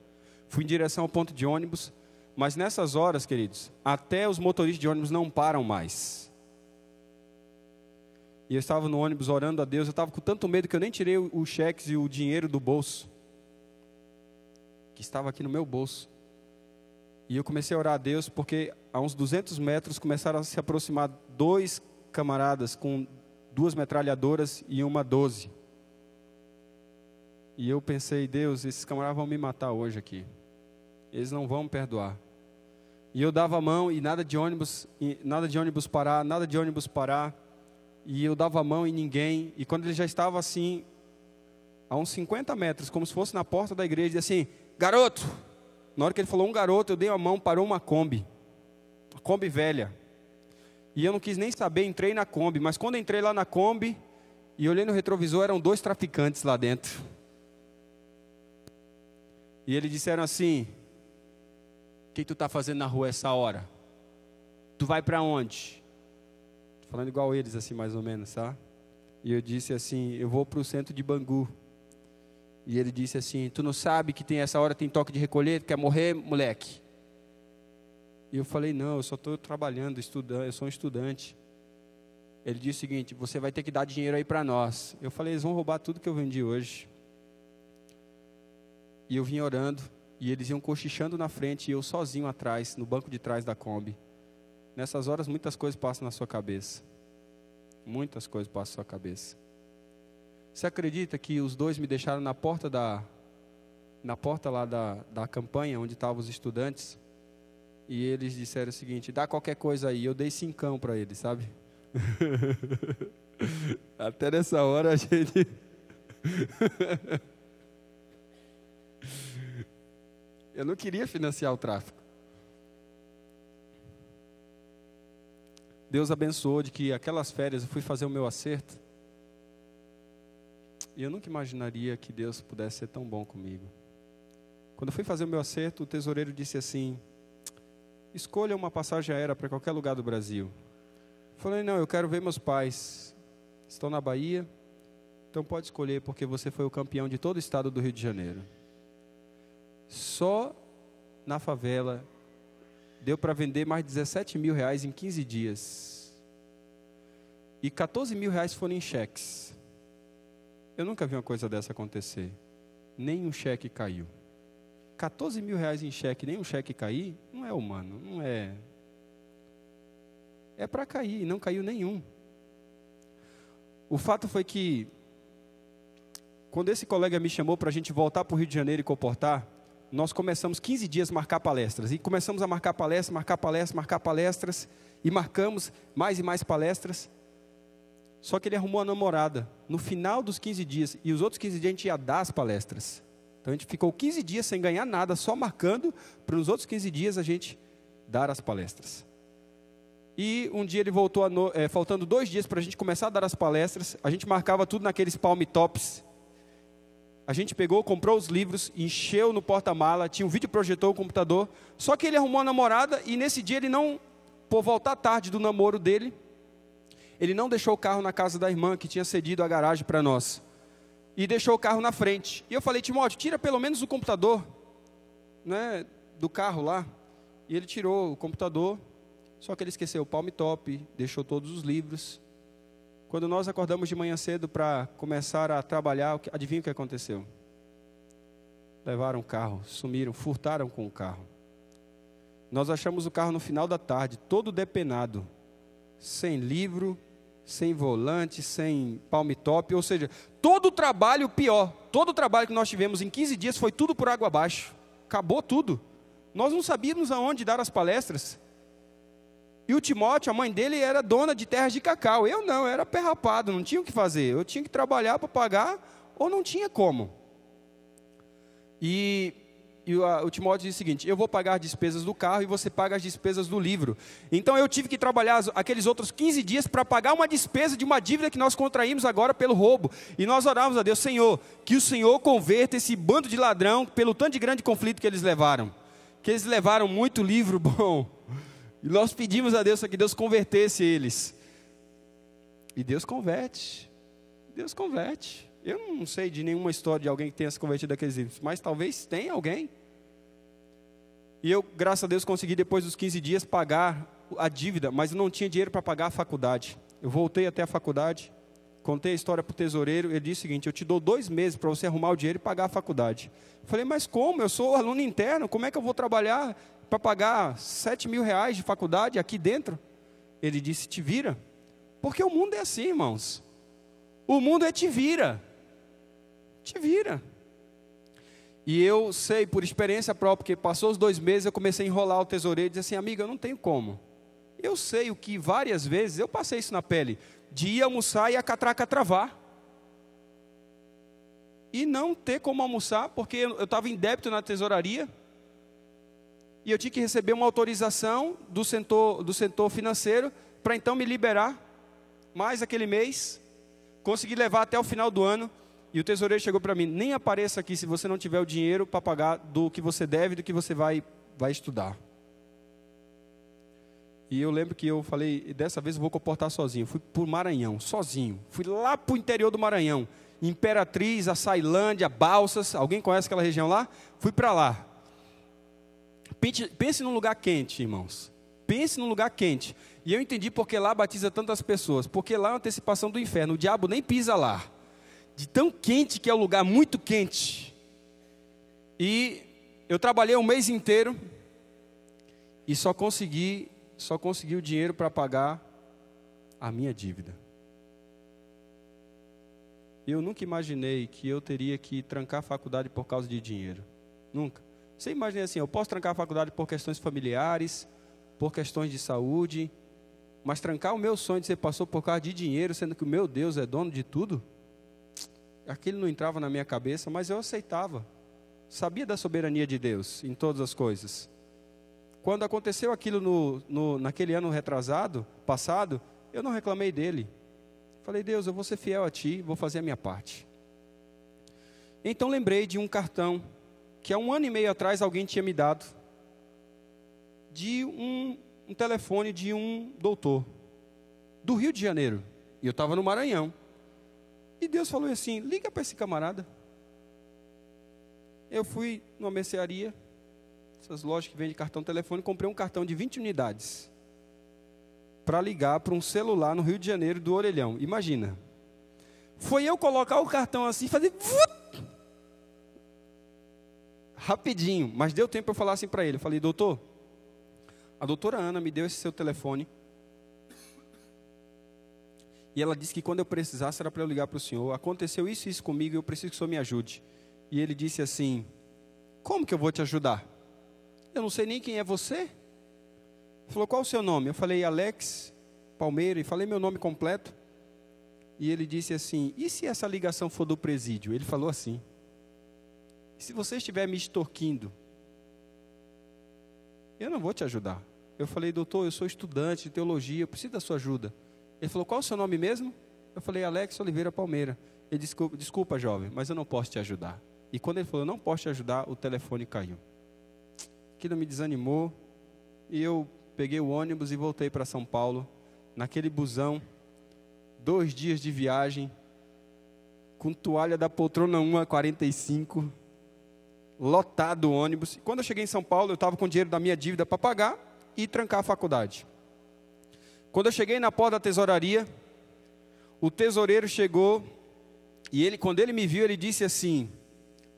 Speaker 3: Fui em direção ao ponto de ônibus, mas nessas horas, queridos, até os motoristas de ônibus não param mais. E eu estava no ônibus orando a Deus, eu estava com tanto medo que eu nem tirei os cheques e o dinheiro do bolso, que estava aqui no meu bolso. E eu comecei a orar a Deus, porque a uns 200 metros começaram a se aproximar 2 camaradas com 2 metralhadoras e uma 12. E eu pensei, Deus, esses camaradas vão me matar hoje aqui. Eles não vão me perdoar. E eu dava a mão e nada de ônibus parar. E eu dava a mão e ninguém. E quando ele já estava assim, a uns 50 metros, como se fosse na porta da igreja, dizia assim: garoto. Na hora que ele falou um garoto, eu dei a mão, parou uma Kombi velha. E eu não quis nem saber, entrei na Kombi. Mas quando entrei lá na Kombi e olhei no retrovisor, eram 2 traficantes lá dentro. E eles disseram assim: o que tu está fazendo na rua essa hora? Tu vai para onde? Falando igual eles assim mais ou menos, tá? E eu disse assim: eu vou para o centro de Bangu. E ele disse assim: tu não sabe que essa hora tem toque de recolher? Tu quer morrer, moleque? E eu falei: não, eu só estou trabalhando, estudando, eu sou um estudante. Ele disse o seguinte: você vai ter que dar dinheiro aí para nós. Eu falei: eles vão roubar tudo que eu vendi hoje. E eu vim orando, e eles iam cochichando na frente, e eu sozinho atrás, no banco de trás da Kombi. Nessas horas muitas coisas passam na sua cabeça. Muitas coisas passam na sua cabeça. Você acredita que os 2 me deixaram na porta na porta lá da campanha, onde estavam os estudantes, e eles disseram o seguinte: dá qualquer coisa aí. Eu dei 5 para eles, sabe? Até nessa hora a gente... Eu não queria financiar o tráfico. Deus abençoou de que aquelas férias eu fui fazer o meu acerto. E eu nunca imaginaria que Deus pudesse ser tão bom comigo. Quando eu fui fazer o meu acerto, o tesoureiro disse assim: escolha uma passagem aérea para qualquer lugar do Brasil. Eu falei: não, eu quero ver meus pais. Estão na Bahia, então pode escolher, porque você foi o campeão de todo o estado do Rio de Janeiro. Só na favela deu para vender mais de 17 mil reais em 15 dias. E 14 mil reais foram em cheques. Eu nunca vi uma coisa dessa acontecer. Nenhum cheque caiu. 14 mil reais em cheque, nenhum cheque cair, não é humano, não é. É para cair, e não caiu nenhum. O fato foi que, quando esse colega me chamou para a gente voltar para o Rio de Janeiro e comportar, nós começamos 15 dias a marcar palestras. E começamos a marcar palestras, e marcamos mais e mais palestras. Só que ele arrumou a namorada no final dos 15 dias, e os outros 15 dias a gente ia dar as palestras. Então a gente ficou 15 dias sem ganhar nada, só marcando, para nos outros 15 dias a gente dar as palestras. E um dia ele voltou, faltando 2 dias para a gente começar a dar as palestras. A gente marcava tudo naqueles palm tops. A gente pegou, comprou os livros, encheu no porta-mala, tinha um videoprojetor, um computador. Só que ele arrumou a namorada e nesse dia ele não, por voltar tarde do namoro dele, ele não deixou o carro na casa da irmã, que tinha cedido a garagem para nós. E deixou o carro na frente. E eu falei: Timóteo, tira pelo menos o computador, né, do carro lá. E ele tirou o computador. Só que ele esqueceu o palm top, deixou todos os livros. Quando nós acordamos de manhã cedo para começar a trabalhar, adivinha o que aconteceu? Levaram o carro, sumiram, furtaram com o carro. Nós achamos o carro no final da tarde, todo depenado, sem livro, sem volante, sem palm top, ou seja, todo o trabalho pior, todo o trabalho que nós tivemos em 15 dias foi tudo por água abaixo. Acabou tudo. Nós não sabíamos aonde dar as palestras. E o Timóteo, a mãe dele, era dona de terras de cacau. Eu não, eu era pé rapado, não tinha o que fazer. Eu tinha que trabalhar para pagar, ou não tinha como. E o Timóteo disse o seguinte: eu vou pagar as despesas do carro e você paga as despesas do livro. Então eu tive que trabalhar aqueles outros 15 dias para pagar uma despesa de uma dívida que nós contraímos agora pelo roubo. E nós orávamos a Deus: Senhor, que o Senhor converta esse bando de ladrão pelo tanto de grande conflito que eles levaram. Que eles levaram muito livro bom. E nós pedimos a Deus para que Deus convertesse eles. E Deus converte. Deus converte. Eu não sei de nenhuma história de alguém que tenha se convertido daqueles livros, mas talvez tenha alguém. E eu, graças a Deus, consegui depois dos 15 dias pagar a dívida, mas eu não tinha dinheiro para pagar a faculdade. Eu voltei até a faculdade, contei a história para o tesoureiro, ele disse o seguinte: eu te dou 2 meses para você arrumar o dinheiro e pagar a faculdade. Eu falei: mas como? Eu sou aluno interno, como é que eu vou trabalhar para pagar 7 mil reais de faculdade aqui dentro? Ele disse: te vira. Porque o mundo é assim, irmãos. O mundo é te vira. Te vira. E eu sei por experiência própria, porque passou os 2 meses, eu comecei a enrolar o tesoureiro e dizer assim: amiga, eu não tenho como. Eu sei o que várias vezes, eu passei isso na pele, de ir almoçar e a catraca travar. E não ter como almoçar, porque eu estava em débito na tesouraria. E eu tinha que receber uma autorização do setor financeiro, para então me liberar, mais aquele mês, consegui levar até o final do ano. E o tesoureiro chegou para mim: nem apareça aqui se você não tiver o dinheiro para pagar do que você deve, do que você vai estudar. E eu lembro que eu falei: dessa vez eu vou comportar sozinho. Fui para o Maranhão, sozinho. Fui lá para o interior do Maranhão. Imperatriz, Açailândia, Balsas. Alguém conhece aquela região lá? Fui para lá. Pense num lugar quente, irmãos. Pense num lugar quente. E eu entendi porque lá batiza tantas pessoas. Porque lá é uma antecipação do inferno. O diabo nem pisa lá. De tão quente que é o lugar, muito quente. E eu trabalhei um mês inteiro e só consegui o dinheiro para pagar a minha dívida. Eu nunca imaginei que eu teria que trancar a faculdade por causa de dinheiro. Nunca. Você imagina assim, eu posso trancar a faculdade por questões familiares, por questões de saúde, mas trancar o meu sonho de ser pastor por causa de dinheiro, sendo que o meu Deus é dono de tudo? Aquilo não entrava na minha cabeça, mas eu aceitava. Sabia da soberania de Deus em todas as coisas. Quando aconteceu aquilo naquele ano passado, eu não reclamei dele. Falei, Deus, eu vou ser fiel a Ti, vou fazer a minha parte. Então lembrei de um cartão que há 1 ano e meio atrás alguém tinha me dado, de um telefone de um doutor, do Rio de Janeiro. E eu estava no Maranhão. E Deus falou assim, liga para esse camarada. Eu fui numa mercearia, essas lojas que vendem cartão telefone, comprei um cartão de 20 unidades. Para ligar para um celular no Rio de Janeiro do orelhão. Imagina. Foi eu colocar o cartão assim, fazer... rapidinho, mas deu tempo para eu falar assim para ele. Eu falei, doutor, a doutora Ana me deu esse seu telefone. E ela disse que quando eu precisasse era para eu ligar para o senhor. Aconteceu isso e isso comigo e eu preciso que o senhor me ajude. E ele disse assim, como que eu vou te ajudar? Eu não sei nem quem é você. Ele falou, qual o seu nome? Eu falei, Alex Palmeira, e falei meu nome completo. E ele disse assim, e se essa ligação for do presídio? Ele falou assim, se você estiver me extorquindo, eu não vou te ajudar. Eu falei, doutor, eu sou estudante de teologia, eu preciso da sua ajuda. Ele falou, qual o seu nome mesmo? Eu falei, Alex Oliveira Palmeira. Ele disse, desculpa jovem, mas eu não posso te ajudar. E quando ele falou, eu não posso te ajudar, o telefone caiu. Aquilo me desanimou, e eu peguei o ônibus e voltei para São Paulo, naquele busão, 2 dias de viagem, com toalha da poltrona 1 a 45, lotado o ônibus. Quando eu cheguei em São Paulo, eu estava com dinheiro da minha dívida para pagar e trancar a faculdade. Quando eu cheguei na porta da tesouraria, o tesoureiro chegou, e quando ele me viu, ele disse assim,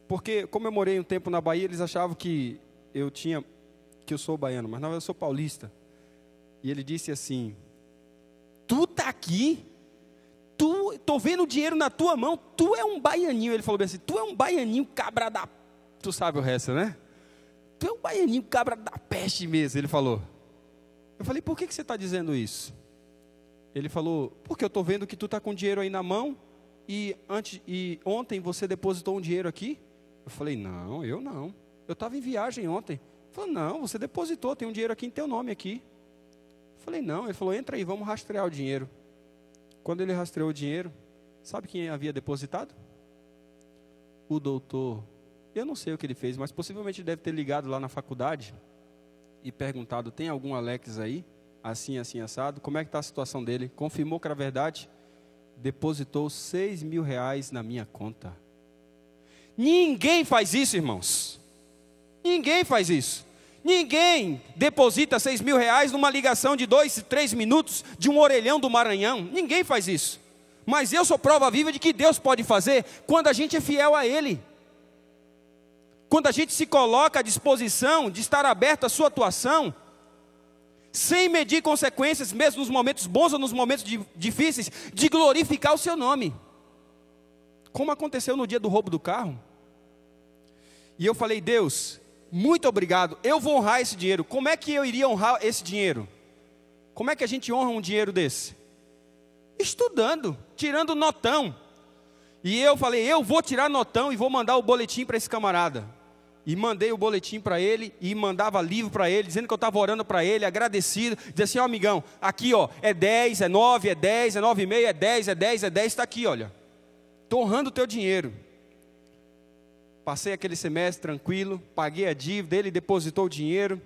Speaker 3: porque como eu morei um tempo na Bahia, eles achavam que eu sou baiano, mas não, eu sou paulista. E ele disse assim, tu tá aqui, tô vendo dinheiro na tua mão, tu é um baianinho. Ele falou bem assim, tu é um baianinho cabra da... Tu sabe o resto, né? Tu é um baianinho cabra da peste mesmo, ele falou. Eu falei, por que você está dizendo isso? Ele falou, porque eu estou vendo que tu está com dinheiro aí na mão, e ontem você depositou um dinheiro aqui. Eu falei, não, eu não. Eu estava em viagem ontem. Ele falou, não, você depositou, tem um dinheiro aqui em teu nome aqui. Eu falei, não. Ele falou, entra aí, vamos rastrear o dinheiro. Quando ele rastreou o dinheiro, sabe quem havia depositado? O doutor. Eu não sei o que ele fez, mas possivelmente deve ter ligado lá na faculdade e perguntado, tem algum Alex aí? Assim, assim, assado. Como é que está a situação dele? Confirmou que era verdade. Depositou R$6.000 na minha conta. Ninguém faz isso, irmãos. Ninguém faz isso. Ninguém deposita R$6.000 numa ligação de 2, 3 minutos de um orelhão do Maranhão. Ninguém faz isso. Mas eu sou prova viva de que Deus pode fazer quando a gente é fiel a Ele. Quando a gente se coloca à disposição de estar aberto à sua atuação, sem medir consequências, mesmo nos momentos bons ou nos momentos difíceis, de glorificar o seu nome. Como aconteceu no dia do roubo do carro. E eu falei, Deus, muito obrigado, eu vou honrar esse dinheiro. Como é que eu iria honrar esse dinheiro? Como é que a gente honra um dinheiro desse? Estudando, tirando notão. E eu falei, eu vou tirar notão e vou mandar o boletim para esse camarada. E mandei o boletim para ele, e mandava livro para ele, dizendo que eu estava orando para ele, agradecido. Dizia assim, ó amigão, aqui ó, é 10, é 9, é 10, é 9,5, é 10, é 10, é 10, está aqui, olha. Estou honrando o teu dinheiro. Passei aquele semestre tranquilo, paguei a dívida, ele depositou o dinheiro.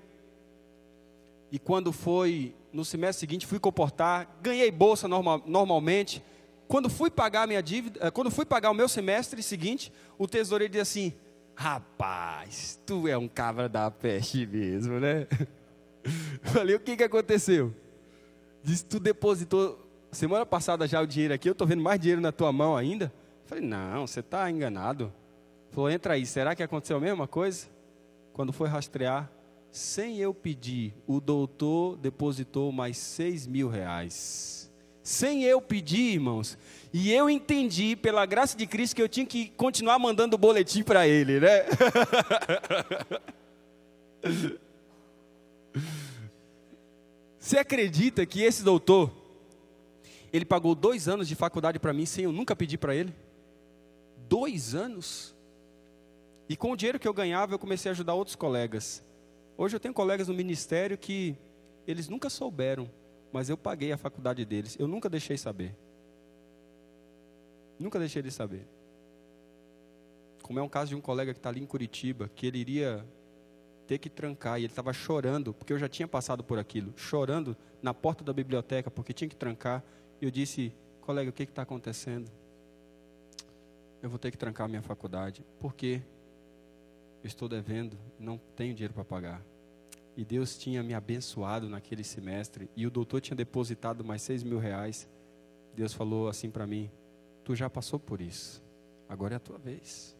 Speaker 3: E quando foi no semestre seguinte, fui comportar, ganhei bolsa normalmente. Quando fui pagar a minha dívida, quando fui pagar o meu semestre seguinte, o tesoureiro disse assim, rapaz, tu é um cabra da peste mesmo, né? Falei, o que aconteceu? Disse, tu depositou semana passada já o dinheiro aqui, eu estou vendo mais dinheiro na tua mão ainda. Falei, não, você está enganado. Falou, entra aí, será que aconteceu a mesma coisa? Quando foi rastrear, sem eu pedir, o doutor depositou mais R$6.000. sem eu pedir, irmãos. E eu entendi, pela graça de Cristo, que eu tinha que continuar mandando o boletim para ele, né? Você acredita que esse doutor, ele pagou 2 anos de faculdade para mim, sem eu nunca pedir para ele? 2 anos? E com o dinheiro que eu ganhava, eu comecei a ajudar outros colegas. Hoje eu tenho colegas no ministério que eles nunca souberam, mas eu paguei a faculdade deles. Eu nunca deixei saber. Nunca deixei eles saber. Como é um caso de um colega que está ali em Curitiba, que ele iria ter que trancar, e ele estava chorando, porque eu já tinha passado por aquilo, chorando na porta da biblioteca, porque tinha que trancar. E eu disse: colega, o que está acontecendo? Eu vou ter que trancar a minha faculdade. Por quê? Eu estou devendo, não tenho dinheiro para pagar. E Deus tinha me abençoado naquele semestre, e o doutor tinha depositado mais 6 mil reais. Deus falou assim para mim: tu já passou por isso, agora é a tua vez.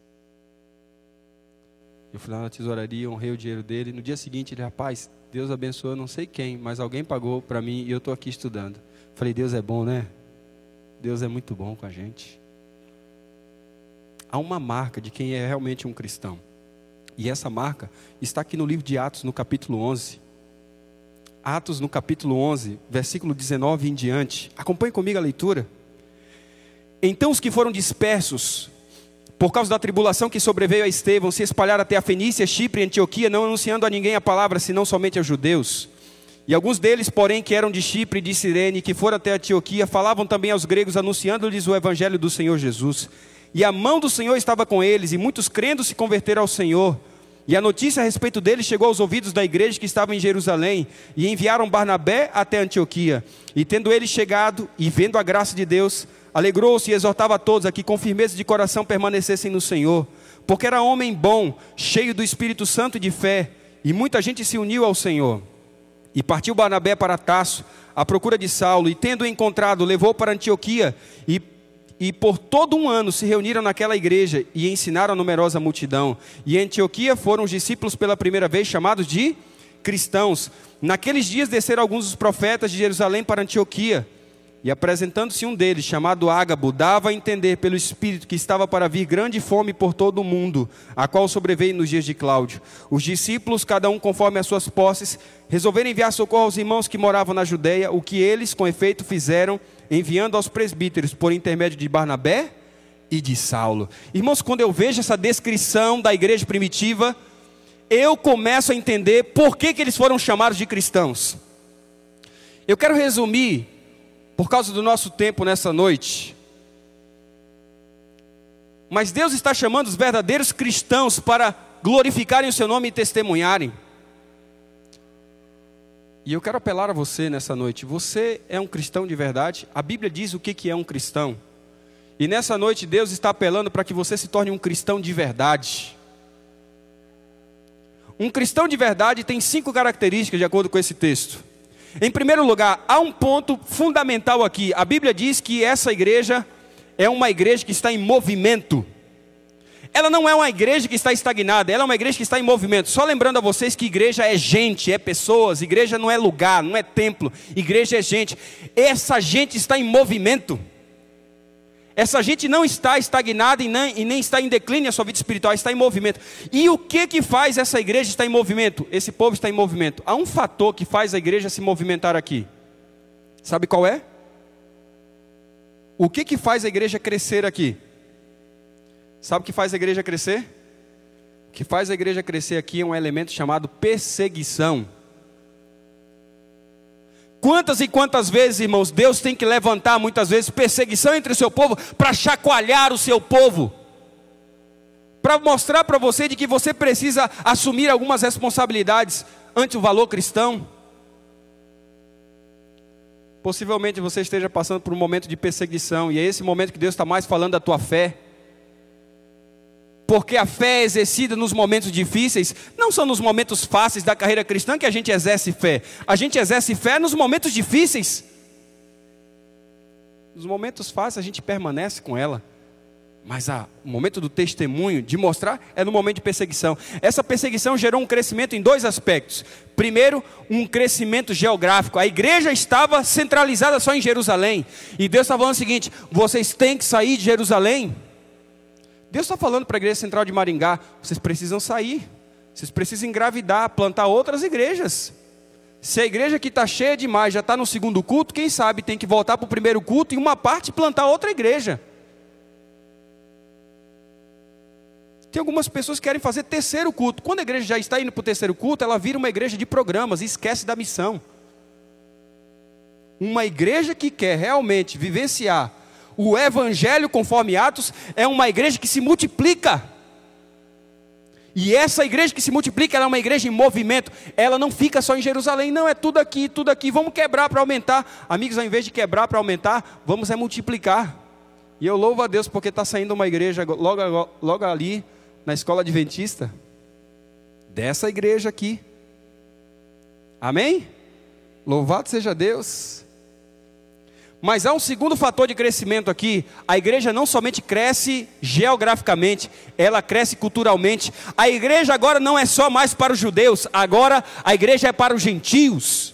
Speaker 3: Eu fui lá na tesouraria, honrei o dinheiro dele. No dia seguinte ele: rapaz, Deus abençoou não sei quem, mas alguém pagou para mim e eu estou aqui estudando. Falei: Deus é bom, né? Deus é muito bom com a gente. Há uma marca de quem é realmente um cristão. E essa marca está aqui no livro de Atos, no capítulo 11. Atos, no capítulo 11, versículo 19 em diante. Acompanhe comigo a leitura. Então os que foram dispersos, por causa da tribulação que sobreveio a Estevão, se espalharam até a Fenícia, Chipre e Antioquia, não anunciando a ninguém a palavra, senão somente aos judeus. E alguns deles, porém, que eram de Chipre e de Cirene, que foram até Antioquia, falavam também aos gregos, anunciando-lhes o evangelho do Senhor Jesus. E a mão do Senhor estava com eles, e muitos crendo se converteram ao Senhor. E a notícia a respeito deles chegou aos ouvidos da igreja que estava em Jerusalém, e enviaram Barnabé até Antioquia. E tendo ele chegado, e vendo a graça de Deus, alegrou-se e exortava a todos a que com firmeza de coração permanecessem no Senhor. Porque era homem bom, cheio do Espírito Santo e de fé, e muita gente se uniu ao Senhor. E partiu Barnabé para Tarso, à procura de Saulo, e tendo-o encontrado, levou para Antioquia, e por todo um ano se reuniram naquela igreja e ensinaram a numerosa multidão. E em Antioquia foram os discípulos pela primeira vez chamados de cristãos. Naqueles dias desceram alguns dos profetas de Jerusalém para Antioquia. E apresentando-se um deles, chamado Ágabo, dava a entender pelo Espírito que estava para vir grande fome por todo o mundo, a qual sobreveio nos dias de Cláudio. Os discípulos, cada um conforme as suas posses, resolveram enviar socorro aos irmãos que moravam na Judeia, o que eles, com efeito, fizeram, enviando aos presbíteros por intermédio de Barnabé e de Saulo. Irmãos, quando eu vejo essa descrição da igreja primitiva, eu começo a entender por que eles foram chamados de cristãos. Eu quero resumir, por causa do nosso tempo nessa noite, mas Deus está chamando os verdadeiros cristãos para glorificarem o seu nome e testemunharem. E eu quero apelar a você nessa noite. Você é um cristão de verdade? A Bíblia diz o que é um cristão. E nessa noite Deus está apelando para que você se torne um cristão de verdade. Um cristão de verdade tem 5 características de acordo com esse texto. Em primeiro lugar, há um ponto fundamental aqui. A Bíblia diz que essa igreja é uma igreja que está em movimento. Ela não é uma igreja que está estagnada, ela é uma igreja que está em movimento. Só lembrando a vocês que igreja é gente, é pessoas. Igreja não é lugar, não é templo. Igreja é gente. Essa gente está em movimento. Essa gente não está estagnada e nem está em declínio a sua vida espiritual, está em movimento. E o que faz essa igreja estar em movimento? Esse povo está em movimento. Há um fator que faz a igreja se movimentar aqui. Sabe qual é? O que faz a igreja crescer aqui? Sabe o que faz a igreja crescer? O que faz a igreja crescer aqui é um elemento chamado perseguição. Quantas e quantas vezes, irmãos, Deus tem que levantar muitas vezes perseguição entre o seu povo para chacoalhar o seu povo, para mostrar para você de que você precisa assumir algumas responsabilidades ante o valor cristão. Possivelmente você esteja passando por um momento de perseguição, e é esse momento que Deus está mais falando da tua fé. Porque a fé é exercida nos momentos difíceis. Não são nos momentos fáceis da carreira cristã que a gente exerce fé. A gente exerce fé nos momentos difíceis. Nos momentos fáceis a gente permanece com ela. Mas o momento do testemunho, de mostrar, é no momento de perseguição. Essa perseguição gerou um crescimento em 2 aspectos. Primeiro, um crescimento geográfico. A igreja estava centralizada só em Jerusalém. E Deus está falando o seguinte: vocês têm que sair de Jerusalém. Deus está falando para a igreja central de Maringá: vocês precisam sair. Vocês precisam engravidar, plantar outras igrejas. Se a igreja que está cheia demais já está no segundo culto, quem sabe tem que voltar para o primeiro culto e uma parte plantar outra igreja. Tem algumas pessoas que querem fazer terceiro culto. Quando a igreja já está indo para o terceiro culto, ela vira uma igreja de programas e esquece da missão. Uma igreja que quer realmente vivenciar o evangelho conforme Atos é uma igreja que se multiplica. E essa igreja que se multiplica, ela é uma igreja em movimento. Ela não fica só em Jerusalém, não, é tudo aqui, tudo aqui. Vamos quebrar para aumentar. Amigos, ao invés de quebrar para aumentar, vamos multiplicar. E eu louvo a Deus porque está saindo uma igreja logo ali, na escola adventista, dessa igreja aqui. Amém? Louvado seja Deus. Mas há um segundo fator de crescimento aqui. A igreja não somente cresce geograficamente, ela cresce culturalmente. A igreja agora não é só mais para os judeus, agora a igreja é para os gentios.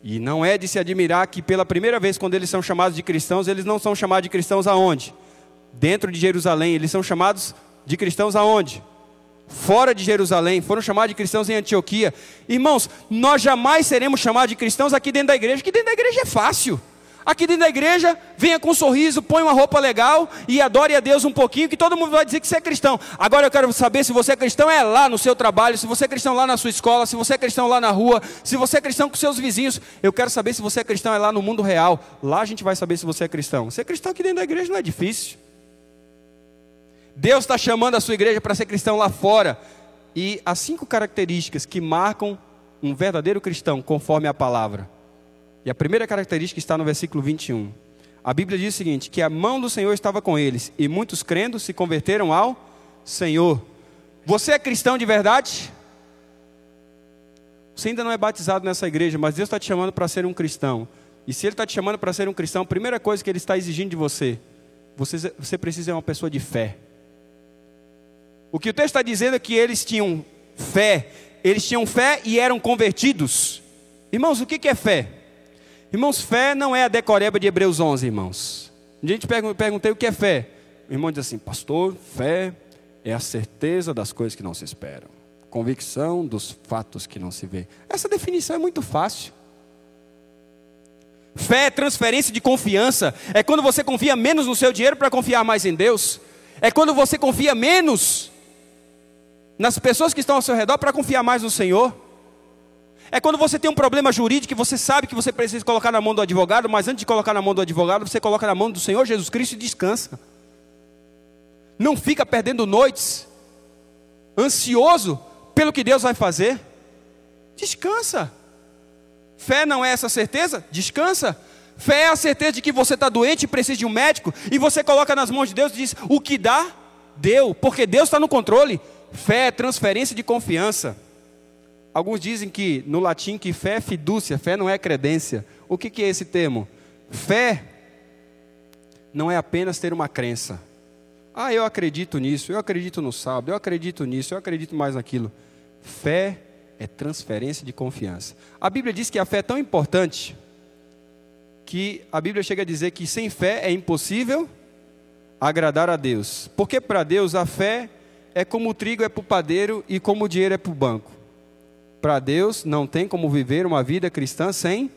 Speaker 3: E não é de se admirar que pela primeira vez, quando eles são chamados de cristãos, eles não são chamados de cristãos aonde? Dentro de Jerusalém. Eles são chamados de cristãos aonde? Fora de Jerusalém. Foram chamados de cristãos em Antioquia. Irmãos, nós jamais seremos chamados de cristãos aqui dentro da igreja, que dentro da igreja é fácil. Aqui dentro da igreja, venha com um sorriso, põe uma roupa legal e adore a Deus um pouquinho, que todo mundo vai dizer que você é cristão. Agora eu quero saber se você é cristão é lá no seu trabalho, se você é cristão lá na sua escola, se você é cristão lá na rua, se você é cristão com seus vizinhos. Eu quero saber se você é cristão é lá no mundo real. Lá a gente vai saber se você é cristão. Ser cristão aqui dentro da igreja não é difícil. Deus está chamando a sua igreja para ser cristão lá fora. E as 5 características que marcam um verdadeiro cristão, conforme a palavra. E a primeira característica está no versículo 21. A Bíblia diz o seguinte: que a mão do Senhor estava com eles, e muitos crendo se converteram ao Senhor. Você é cristão de verdade? Você ainda não é batizado nessa igreja, mas Deus está te chamando para ser um cristão. E se Ele está te chamando para ser um cristão, a primeira coisa que Ele está exigindo de você, você precisa ser uma pessoa de fé. O que o texto está dizendo é que eles tinham fé e eram convertidos. Irmãos, o que é fé? Irmãos, fé não é a decoreba de Hebreus 11, irmãos. Um dia a gente perguntei o que é fé. O irmão diz assim: pastor, fé é a certeza das coisas que não se esperam, convicção dos fatos que não se vê. Essa definição é muito fácil. Fé é transferência de confiança. É quando você confia menos no seu dinheiro para confiar mais em Deus. É quando você confia menos nas pessoas que estão ao seu redor para confiar mais no Senhor. É quando você tem um problema jurídico e você sabe que você precisa colocar na mão do advogado, mas antes de colocar na mão do advogado, você coloca na mão do Senhor Jesus Cristo e descansa. Não fica perdendo noites, ansioso pelo que Deus vai fazer. Descansa. Fé não é essa certeza? Descansa. Fé é a certeza de que você está doente e precisa de um médico, e você coloca nas mãos de Deus e diz: o que dá, deu, porque Deus está no controle. Fé é transferência de confiança. Alguns dizem que, no latim, que fé é fidúcia, fé não é credência. O que é esse termo? Fé não é apenas ter uma crença. Ah, eu acredito nisso, eu acredito no sábado, eu acredito nisso, eu acredito mais naquilo. Fé é transferência de confiança. A Bíblia diz que a fé é tão importante que a Bíblia chega a dizer que sem fé é impossível agradar a Deus. Porque para Deus a fé é como o trigo é para o padeiro e como o dinheiro é para o banco. Para Deus não tem como viver uma vida cristã sem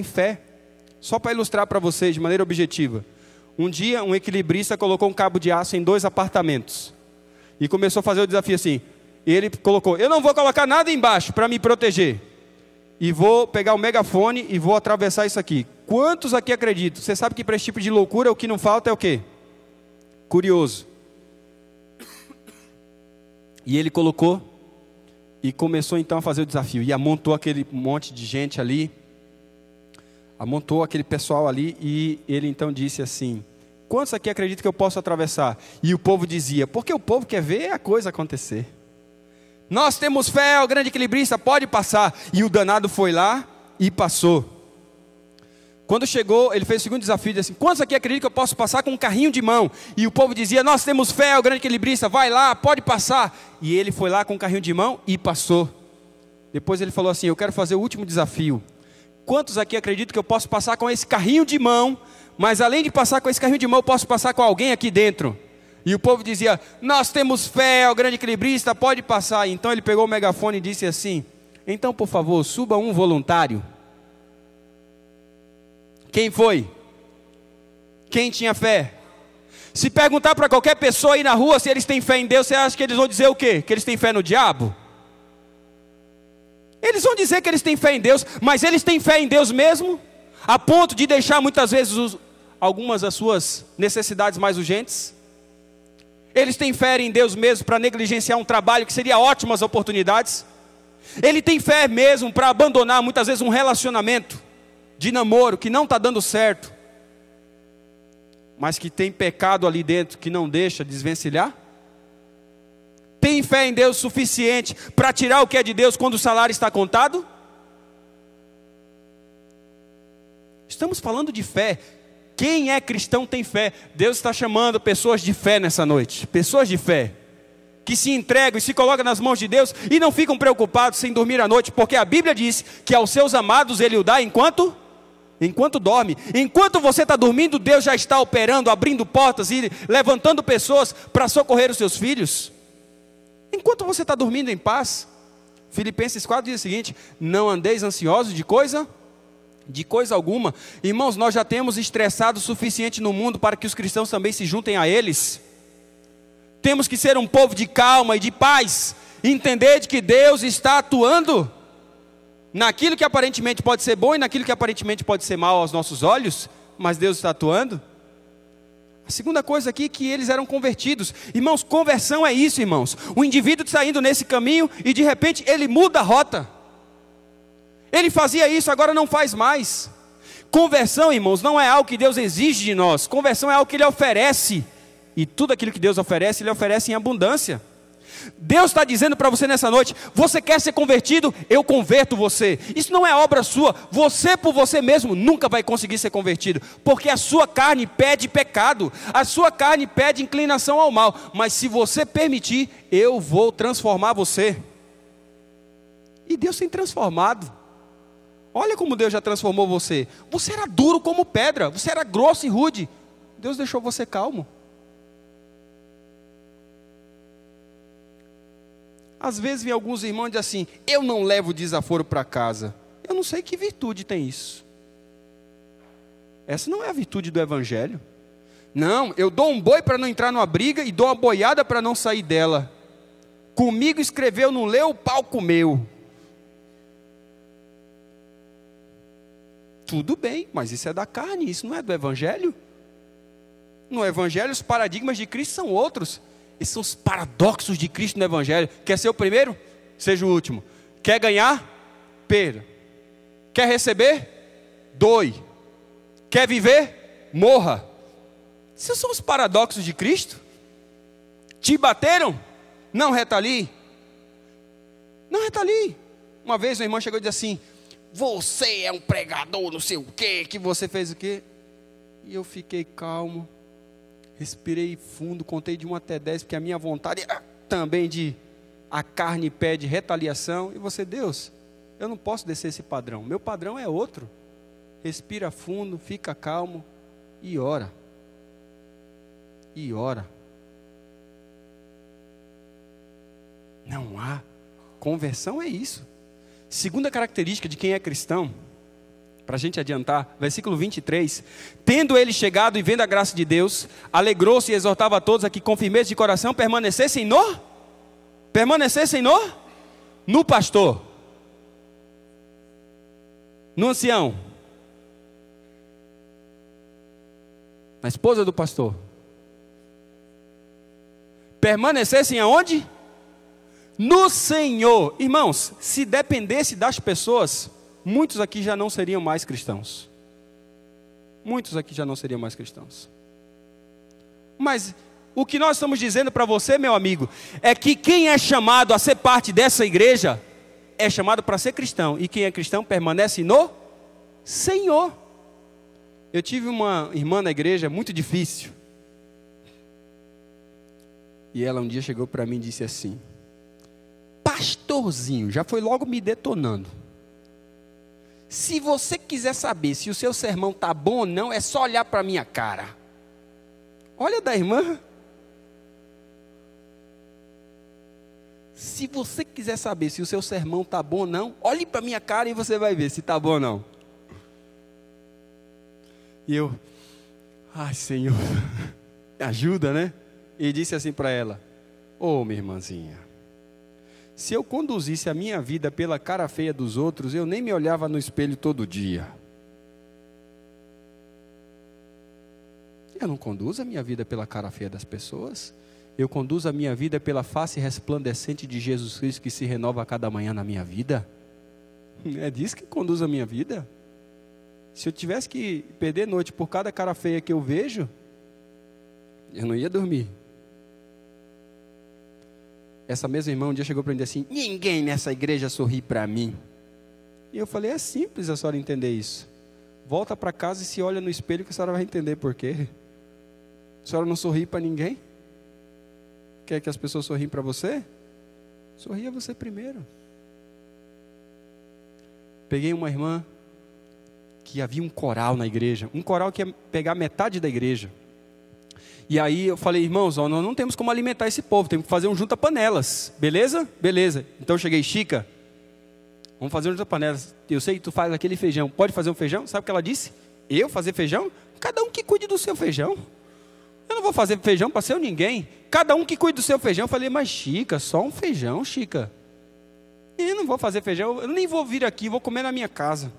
Speaker 3: fé. Só para ilustrar para vocês de maneira objetiva. Um dia um equilibrista colocou um cabo de aço em 2 apartamentos. E começou a fazer o desafio assim. E ele colocou: eu não vou colocar nada embaixo para me proteger. E vou pegar o megafone e vou atravessar isso aqui. Quantos aqui acreditam? Você sabe que para esse tipo de loucura o que não falta é o quê? Curioso. E ele colocou e começou então a fazer o desafio. E amontou aquele monte de gente ali. Amontou aquele pessoal ali. E ele então disse assim: quantos aqui acreditam que eu posso atravessar? E o povo dizia: porque o povo quer ver a coisa acontecer. Nós temos fé, o grande equilibrista, pode passar. E o danado foi lá e passou. Quando chegou, ele fez o segundo desafio, disse assim: quantos aqui acreditam que eu posso passar com um carrinho de mão? E o povo dizia: nós temos fé, é o grande equilibrista, vai lá, pode passar. E ele foi lá com um carrinho de mão e passou. Depois ele falou assim: eu quero fazer o último desafio. Quantos aqui acreditam que eu posso passar com esse carrinho de mão, mas além de passar com esse carrinho de mão, eu posso passar com alguém aqui dentro? E o povo dizia: nós temos fé, é o grande equilibrista, pode passar. Então ele pegou o megafone e disse assim: então por favor, suba um voluntário. Quem foi? Quem tinha fé? Se perguntar para qualquer pessoa aí na rua se eles têm fé em Deus, você acha que eles vão dizer o quê? Que eles têm fé no diabo? Eles vão dizer que eles têm fé em Deus, mas eles têm fé em Deus mesmo? A ponto de deixar muitas vezes algumas das suas necessidades mais urgentes? Eles têm fé em Deus mesmo para negligenciar um trabalho que seria ótimas oportunidades? Ele tem fé mesmo para abandonar muitas vezes um relacionamento de namoro que não está dando certo, mas que tem pecado ali dentro que não deixa desvencilhar? Tem fé em Deus suficiente para tirar o que é de Deus quando o salário está contado? Estamos falando de fé. Quem é cristão tem fé. Deus está chamando pessoas de fé nessa noite. Pessoas de fé que se entregam e se colocam nas mãos de Deus e não ficam preocupados sem dormir à noite, porque a Bíblia diz que aos seus amados Ele o dá enquanto dorme. Enquanto você está dormindo, Deus já está operando, abrindo portas e levantando pessoas para socorrer os seus filhos. Enquanto você está dormindo em paz. Filipenses 4 diz o seguinte: não andeis ansiosos de coisa alguma. Irmãos, nós já temos estressado o suficiente no mundo para que os cristãos também se juntem a eles. Temos que ser um povo de calma e de paz, entender de que Deus está atuando naquilo que aparentemente pode ser bom e naquilo que aparentemente pode ser mal aos nossos olhos, mas Deus está atuando. A segunda coisa aqui é que eles eram convertidos. Irmãos, conversão é isso, irmãos. O indivíduo saindo nesse caminho e de repente ele muda a rota. Ele fazia isso, agora não faz mais. Conversão, irmãos, não é algo que Deus exige de nós. Conversão é algo que Ele oferece. E tudo aquilo que Deus oferece, Ele oferece em abundância. Deus está dizendo para você nessa noite: você quer ser convertido? Eu converto você. Isso não é obra sua. Você por você mesmo nunca vai conseguir ser convertido, porque a sua carne pede pecado, a sua carne pede inclinação ao mal. Mas se você permitir, eu vou transformar você. E Deus tem transformado. Olha como Deus já transformou você. Você era duro como pedra, você era grosso e rude. Deus deixou você calmo. Às vezes vem alguns irmãos e dizem assim: eu não levo desaforo para casa. Eu não sei que virtude tem isso. Essa não é a virtude do evangelho. Não, eu dou um boi para não entrar numa briga e dou uma boiada para não sair dela. Comigo escreveu, não leu, o pau comeu. Tudo bem, mas isso é da carne, isso não é do evangelho. No evangelho os paradigmas de Cristo são outros. Esses são os paradoxos de Cristo no evangelho. Quer ser o primeiro? Seja o último. Quer ganhar? Perda. Quer receber? Doe. Quer viver? Morra. Esses são os paradoxos de Cristo. Te bateram? Não retalie. Não retalie. Uma vez uma irmã chegou e disse assim: você é um pregador, não sei o quê, que você fez o quê? E eu fiquei calmo. Respirei fundo, contei de 1 até 10, porque a minha vontade também de a carne pede retaliação. E você: Deus, eu não posso descer esse padrão. Meu padrão é outro. Respira fundo, fica calmo e ora. E ora. Não há. Conversão é isso. Segunda característica de quem é cristão, para a gente adiantar, versículo 23. Tendo ele chegado e vendo a graça de Deus, alegrou-se e exortava a todos a que com firmeza de coração permanecessem no pastor, no ancião, na esposa do pastor. Permanecessem aonde? No Senhor. Irmãos, se dependesse das pessoas, muitos aqui já não seriam mais cristãos. Muitos aqui já não seriam mais cristãos. Mas o que nós estamos dizendo para você, meu amigo, é que quem é chamado a ser parte dessa igreja, é chamado para ser cristão. E quem é cristão permanece no Senhor. Eu tive uma irmã na igreja muito difícil. E ela um dia chegou para mim e disse assim: pastorzinho, já foi logo me detonando. Se você quiser saber se o seu sermão tá bom ou não, é só olhar para minha cara. Olha da irmã. Se você quiser saber se o seu sermão tá bom ou não, olhe para minha cara e você vai ver se tá bom ou não. E eu, ai Senhor, me ajuda, né? E disse assim para ela: ô minha irmãzinha, se eu conduzisse a minha vida pela cara feia dos outros, eu nem me olhava no espelho todo dia. Eu não conduzo a minha vida pela cara feia das pessoas. Eu conduzo a minha vida pela face resplandecente de Jesus Cristo, que se renova a cada manhã na minha vida. É disso que conduz a minha vida. Se eu tivesse que perder noite por cada cara feia que eu vejo, eu não ia dormir. Essa mesma irmã um dia chegou para mim e disse assim: ninguém nessa igreja sorri para mim. E eu falei: é simples a senhora entender isso. Volta para casa e se olha no espelho que a senhora vai entender por quê. A senhora não sorri para ninguém? Quer que as pessoas sorriem para você? Sorria você primeiro. Peguei uma irmã que havia um coral na igreja. Um coral que ia pegar metade da igreja. E aí eu falei: irmãos, nós não temos como alimentar esse povo, temos que fazer um junta-panelas. Beleza? Beleza. Então eu cheguei: Chica, vamos fazer um junta-panelas. Eu sei que tu faz aquele feijão. Pode fazer um feijão? Sabe o que ela disse? Eu fazer feijão? Cada um que cuide do seu feijão. Eu não vou fazer feijão para ser ninguém. Cada um que cuide do seu feijão. Eu falei: mas Chica, só um feijão, Chica. Eu não vou fazer feijão, eu nem vou vir aqui, vou comer na minha casa.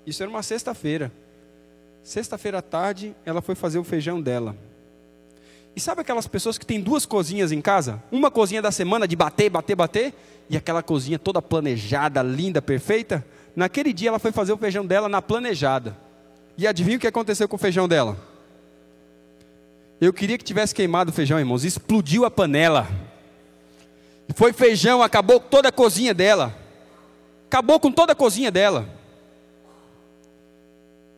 Speaker 3: Isso era uma sexta-feira. Sexta-feira à tarde, ela foi fazer o feijão dela. E sabe aquelas pessoas que têm duas cozinhas em casa? Uma cozinha da semana de bater, bater, bater, e aquela cozinha toda planejada, linda, perfeita? Naquele dia ela foi fazer o feijão dela na planejada. E adivinha o que aconteceu com o feijão dela? Eu queria que tivesse queimado o feijão, irmãos. Explodiu a panela. Foi feijão, acabou com toda a cozinha dela. Acabou com toda a cozinha dela.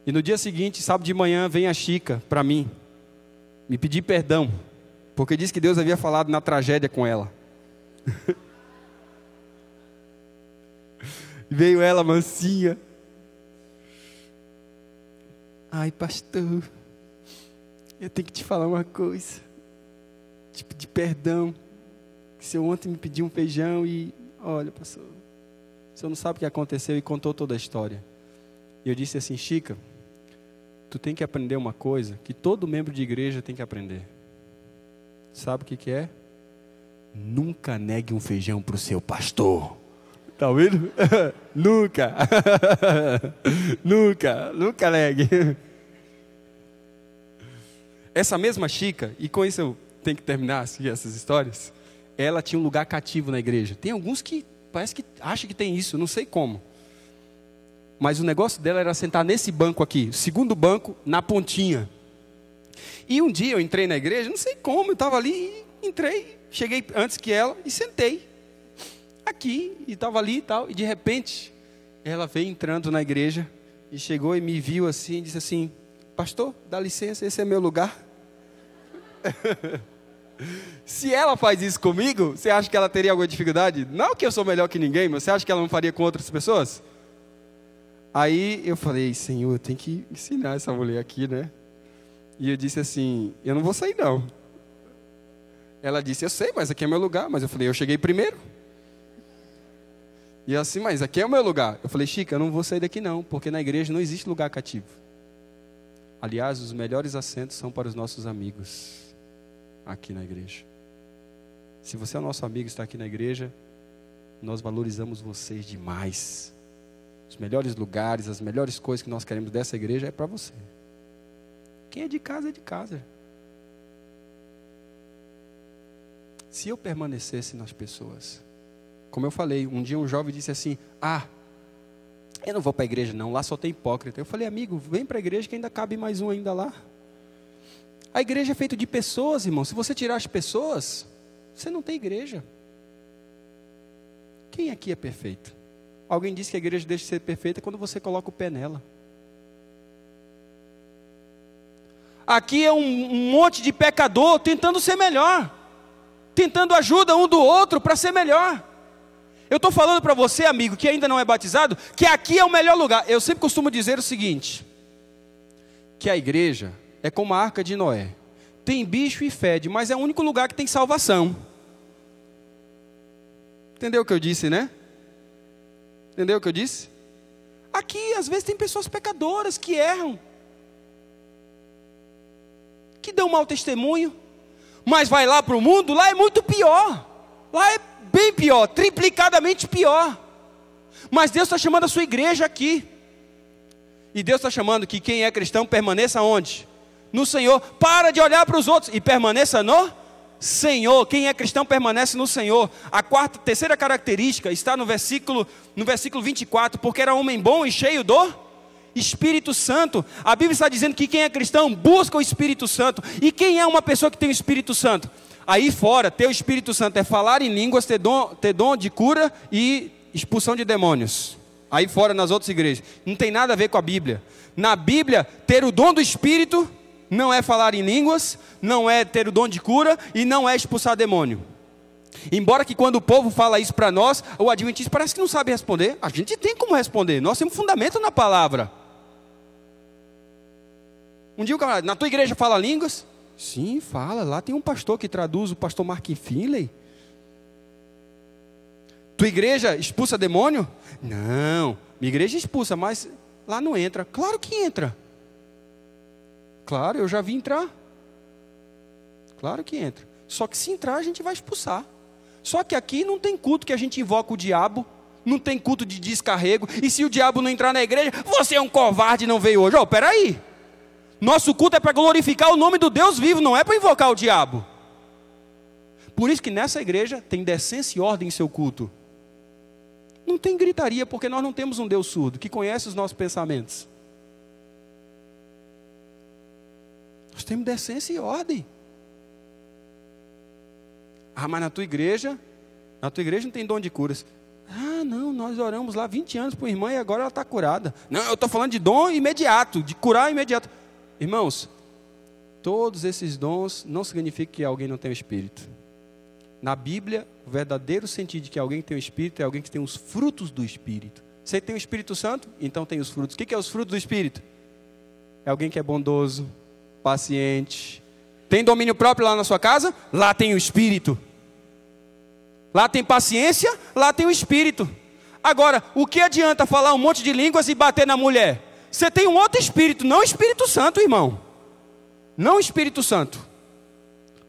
Speaker 3: E no dia seguinte, sábado de manhã, vem a Chica para mim, me pedir perdão, porque disse que Deus havia falado na tragédia com ela. Veio ela mansinha. Ai, pastor, eu tenho que te falar uma coisa. Te pedir perdão. Que o senhor ontem me pediu um feijão e... olha, pastor, o senhor não sabe o que aconteceu, e contou toda a história. E eu disse assim: Chica, tu tem que aprender uma coisa que todo membro de igreja tem que aprender. Sabe o que é? Nunca negue um feijão para o seu pastor. Está ouvindo? Nunca. Nunca negue. Essa mesma Chica, e com isso eu tenho que terminar assim, essas histórias, ela tinha um lugar cativo na igreja. Tem alguns que parece que acham que tem isso, não sei como. Mas o negócio dela era sentar nesse banco aqui, o segundo banco, na pontinha. E um dia eu entrei na igreja, não sei como, eu estava ali, entrei, cheguei antes que ela e sentei. Aqui, e estava ali e tal, e de repente, ela veio entrando na igreja, e chegou e me viu assim, e disse assim: pastor, dá licença, esse é meu lugar. Se ela faz isso comigo, você acha que ela teria alguma dificuldade? Não que eu sou melhor que ninguém, mas você acha que ela não faria com outras pessoas? Aí eu falei: Senhor, eu tenho que ensinar essa mulher aqui, né? E eu disse assim: eu não vou sair não. Ela disse: eu sei, mas aqui é meu lugar. Mas eu falei: eu cheguei primeiro. E assim: mas aqui é o meu lugar. Eu falei: Chica, eu não vou sair daqui não, porque na igreja não existe lugar cativo. Aliás, os melhores assentos são para os nossos amigos aqui na igreja. Se você é nosso amigo e está aqui na igreja, nós valorizamos vocês demais. Os melhores lugares, as melhores coisas que nós queremos dessa igreja é para você. Quem é de casa é de casa. Se eu permanecesse nas pessoas, como eu falei, um dia um jovem disse assim: eu não vou para a igreja não, lá só tem hipócrita. Eu falei: amigo, vem para a igreja que ainda cabe mais um ainda lá. A igreja é feita de pessoas, irmão. Se você tirar as pessoas, você não tem igreja. Quem aqui é perfeito? Alguém disse que a igreja deixa de ser perfeita quando você coloca o pé nela. Aqui é um monte de pecador tentando ser melhor, tentando ajuda um do outro para ser melhor. Eu estou falando para você, amigo, que ainda não é batizado, que aqui é o melhor lugar. Eu sempre costumo dizer o seguinte, que a igreja é como a arca de Noé. Tem bicho e fede, mas é o único lugar que tem salvação. Entendeu o que eu disse, né? Entendeu o que eu disse? Aqui, às vezes, tem pessoas pecadoras que erram, que dão mau testemunho, mas vai lá para o mundo, lá é muito pior. Lá é bem pior, triplicadamente pior. Mas Deus está chamando a sua igreja aqui. E Deus está chamando que quem é cristão permaneça onde? No Senhor. Para de olhar para os outros e permaneça no Senhor. Quem é cristão permanece no Senhor. A terceira característica está no versículo 24, porque era homem bom e cheio do Espírito Santo. A Bíblia está dizendo que quem é cristão busca o Espírito Santo. E quem é uma pessoa que tem o Espírito Santo? Aí fora, ter o Espírito Santo é falar em línguas, ter dom de cura e expulsão de demônios. Aí fora, nas outras igrejas. Não tem nada a ver com a Bíblia. Na Bíblia, ter o dom do Espírito não é falar em línguas, não é ter o dom de cura e não é expulsar demônio. Embora que quando o povo fala isso para nós, o adventista parece que não sabe responder. A gente tem como responder, nós temos fundamento na palavra. Um dia o camarada, na tua igreja fala línguas? Sim, fala, lá tem um pastor que traduz, o pastor Mark Finley. Tua igreja expulsa demônio? Não, minha igreja expulsa, mas lá não entra. Claro que entra. Claro, eu já vi entrar. Claro que entra. Só que se entrar, a gente vai expulsar. Só que aqui não tem culto que a gente invoca o diabo. Não tem culto de descarrego. E se o diabo não entrar na igreja, você é um covarde e não veio hoje. Peraí. Nosso culto é para glorificar o nome do Deus vivo, não é para invocar o diabo. Por isso que nessa igreja tem decência e ordem em seu culto. Não tem gritaria, porque nós não temos um Deus surdo, que conhece os nossos pensamentos. Nós temos decência e ordem. Ah, mas na tua igreja não tem dom de curas. Ah, não, nós oramos lá 20 anos para uma irmã e agora ela está curada. Não, eu estou falando de dom imediato, de curar imediato. Irmãos, todos esses dons não significam que alguém não tem o Espírito. Na Bíblia, o verdadeiro sentido de que alguém tem o Espírito é alguém que tem os frutos do Espírito. Você tem o Espírito Santo? Então tem os frutos. O que é os frutos do Espírito? É alguém que é bondoso, paciente. Tem domínio próprio lá na sua casa? Lá tem o Espírito. Lá tem paciência? Lá tem o Espírito. Agora, o que adianta falar um monte de línguas e bater na mulher? Você tem um outro Espírito, não o Espírito Santo, irmão. Não o Espírito Santo.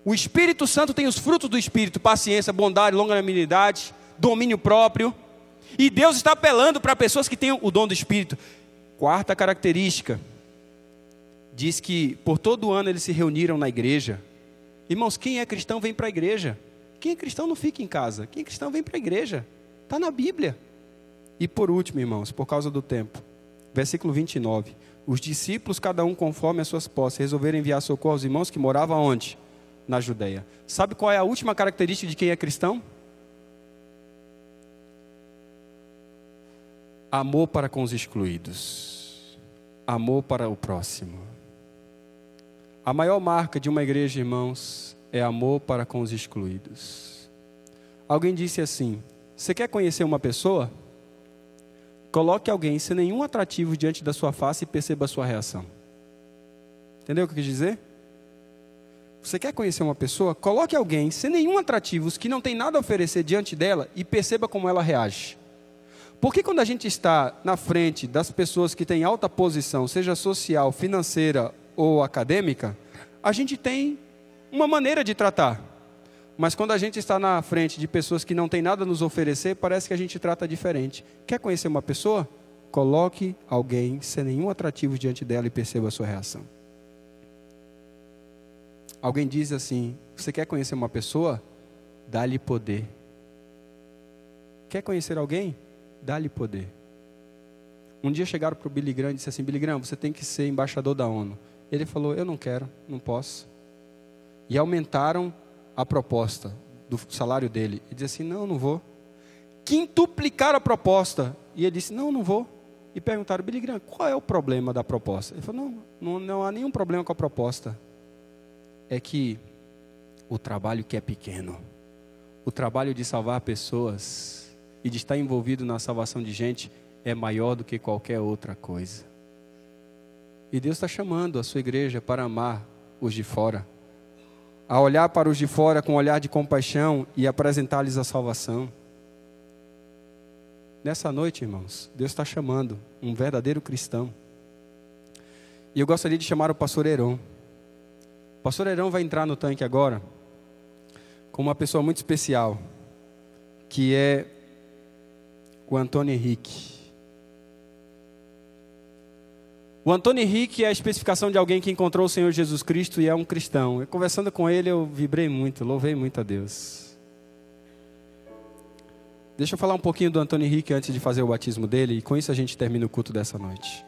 Speaker 3: O Espírito Santo tem os frutos do Espírito: paciência, bondade, longanimidade, domínio próprio. E Deus está apelando para pessoas que têm o dom do Espírito. Quarta característica, diz que por todo ano eles se reuniram na igreja. Irmãos, quem é cristão vem para a igreja. Quem é cristão não fica em casa. Quem é cristão vem para a igreja. Está na Bíblia. E por último, irmãos, por causa do tempo, versículo 29. Os discípulos, cada um conforme as suas posses, resolveram enviar socorro aos irmãos que moravam onde? Na Judeia. Sabe qual é a última característica de quem é cristão? Amor para com os excluídos. Amor para o próximo. A maior marca de uma igreja, irmãos, é amor para com os excluídos. Alguém disse assim: você quer conhecer uma pessoa? Coloque alguém sem nenhum atrativo diante da sua face e perceba a sua reação. Entendeu o que eu quis dizer? Você quer conhecer uma pessoa? Coloque alguém sem nenhum atrativo, que não tem nada a oferecer diante dela, e perceba como ela reage. Porque quando a gente está na frente das pessoas que têm alta posição, seja social, financeira ou acadêmica, a gente tem uma maneira de tratar. Mas quando a gente está na frente de pessoas que não têm nada a nos oferecer, parece que a gente trata diferente. Quer conhecer uma pessoa? Coloque alguém sem nenhum atrativo diante dela e perceba a sua reação. Alguém diz assim: você quer conhecer uma pessoa? Dá-lhe poder. Quer conhecer alguém? Dá-lhe poder. Um dia chegaram para o Billy Graham e disseram assim: Billy Graham, você tem que ser embaixador da ONU. Ele falou: eu não quero, não posso. E aumentaram a proposta do salário dele. Ele disse assim: não vou. Quintuplicaram a proposta. E ele disse: não vou. e perguntaram: Billy Graham, qual é o problema da proposta? Ele falou: não há nenhum problema com a proposta. É que o trabalho que é pequeno, o trabalho de salvar pessoas e de estar envolvido na salvação de gente é maior do que qualquer outra coisa. E Deus está chamando a sua igreja para amar os de fora, a olhar para os de fora com um olhar de compaixão e apresentar-lhes a salvação. Nessa noite, irmãos, Deus está chamando um verdadeiro cristão. E eu gostaria de chamar o pastor Heron. O pastor Heron vai entrar no tanque agora com uma pessoa muito especial, que é o Antônio Henrique. O Antônio Henrique é a especificação de alguém que encontrou o Senhor Jesus Cristo e é um cristão. Eu, conversando com ele, eu vibrei muito, louvei muito a Deus. Deixa eu falar um pouquinho do Antônio Henrique antes de fazer o batismo dele, e com isso a gente termina o culto dessa noite.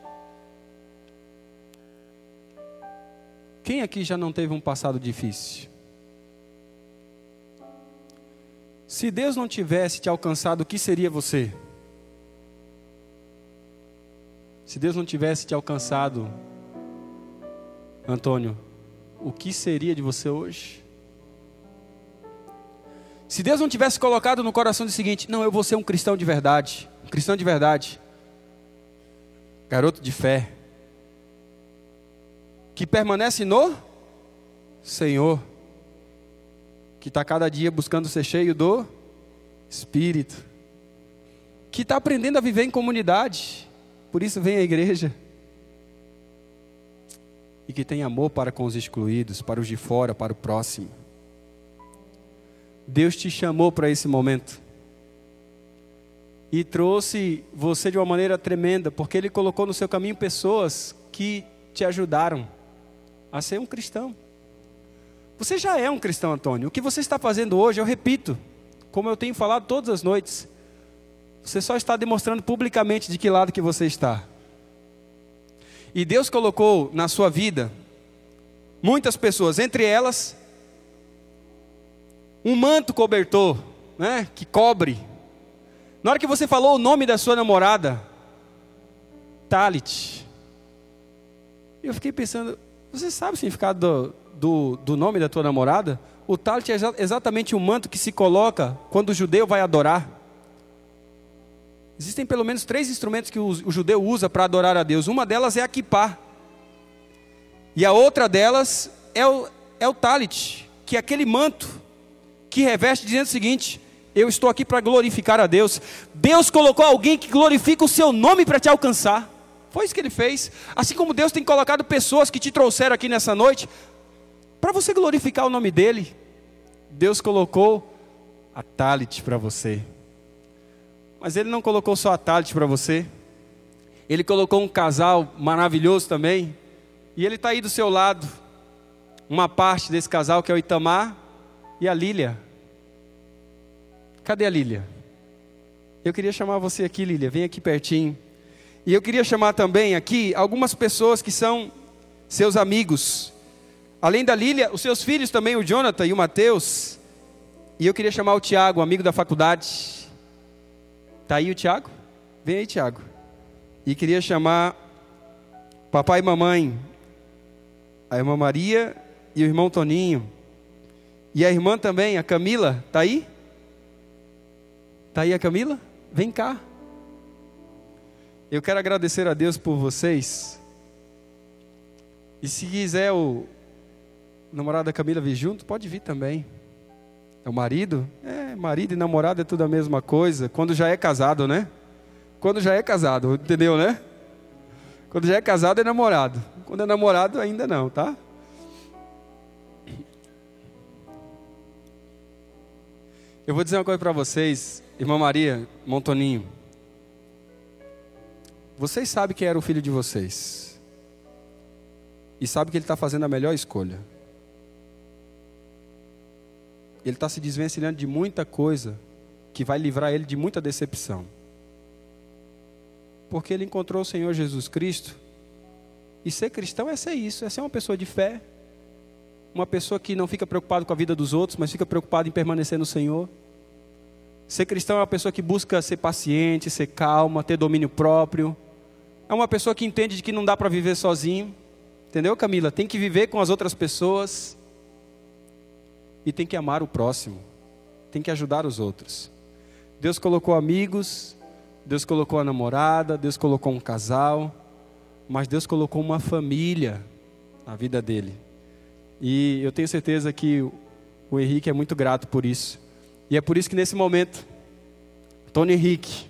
Speaker 3: Quem aqui já não teve um passado difícil? Se Deus não tivesse te alcançado, o que seria você? Se Deus não tivesse te alcançado, Antônio, o que seria de você hoje? Se Deus não tivesse colocado no coração o seguinte: não, eu vou ser um cristão de verdade, um cristão de verdade, garoto de fé, que permanece no Senhor, que está cada dia buscando ser cheio do Espírito, que está aprendendo a viver em comunidade, por isso vem à igreja, e que tem amor para com os excluídos, para os de fora, para o próximo. Deus te chamou para esse momento e trouxe você de uma maneira tremenda, porque Ele colocou no seu caminho pessoas que te ajudaram a ser um cristão. Você já é um cristão, Antônio. O que você está fazendo hoje, eu repito, como eu tenho falado todas as noites, você só está demonstrando publicamente de que lado que você está. E Deus colocou na sua vida muitas pessoas, entre elas um manto cobertor, né, que cobre. Na hora que você falou o nome da sua namorada, Talit, eu fiquei pensando: você sabe o significado do nome da tua namorada? O Talit é exatamente o manto que se coloca quando o judeu vai adorar. Existem pelo menos 3 instrumentos que o judeu usa para adorar a Deus. Uma delas é a kippá, e a outra delas é o Talit, que é aquele manto que reveste, dizendo o seguinte: eu estou aqui para glorificar a Deus. Deus colocou alguém que glorifica o seu nome para te alcançar. Foi isso que Ele fez. Assim como Deus tem colocado pessoas que te trouxeram aqui nessa noite para você glorificar o nome dEle, Deus colocou a Talit para você. Mas Ele não colocou só a Talit para você, Ele colocou um casal maravilhoso também, e Ele está aí do seu lado. Uma parte desse casal, que é o Itamar e a Lília. Cadê a Lília? Eu queria chamar você aqui, Lília, vem aqui pertinho. E eu queria chamar também aqui algumas pessoas que são seus amigos. Além da Lília, os seus filhos também, o Jonathan e o Mateus. E eu queria chamar o Tiago, amigo da faculdade. Está aí o Tiago? Vem aí, Tiago. E queria chamar papai e mamãe, a irmã Maria e o irmão Toninho. E a irmã também, a Camila, está aí? Está aí a Camila? Vem cá. Eu quero agradecer a Deus por vocês. E se quiser o namorado da Camila vir junto, pode vir também. É o marido? Marido e namorado é tudo a mesma coisa. Quando já é casado, né? Quando já é casado, entendeu, né? Quando já é casado é namorado. Quando é namorado ainda não, tá? Eu vou dizer uma coisa para vocês, irmã Maria, irmão Toninho. Vocês sabem quem era o filho de vocês. E sabem que ele está fazendo a melhor escolha. Ele está se desvencilhando de muita coisa que vai livrar ele de muita decepção. Porque ele encontrou o Senhor Jesus Cristo. E ser cristão é ser isso, é ser uma pessoa de fé. Uma pessoa que não fica preocupada com a vida dos outros, mas fica preocupada em permanecer no Senhor. Ser cristão é uma pessoa que busca ser paciente, ser calma, ter domínio próprio. é uma pessoa que entende de que não dá para viver sozinho. Entendeu, Camila? Tem que viver com as outras pessoas. E tem que amar o próximo. Tem que ajudar os outros. Deus colocou amigos, Deus colocou a namorada, Deus colocou um casal, mas Deus colocou uma família na vida dele. E eu tenho certeza que o Henrique é muito grato por isso. E é por isso que nesse momento, Tony Henrique,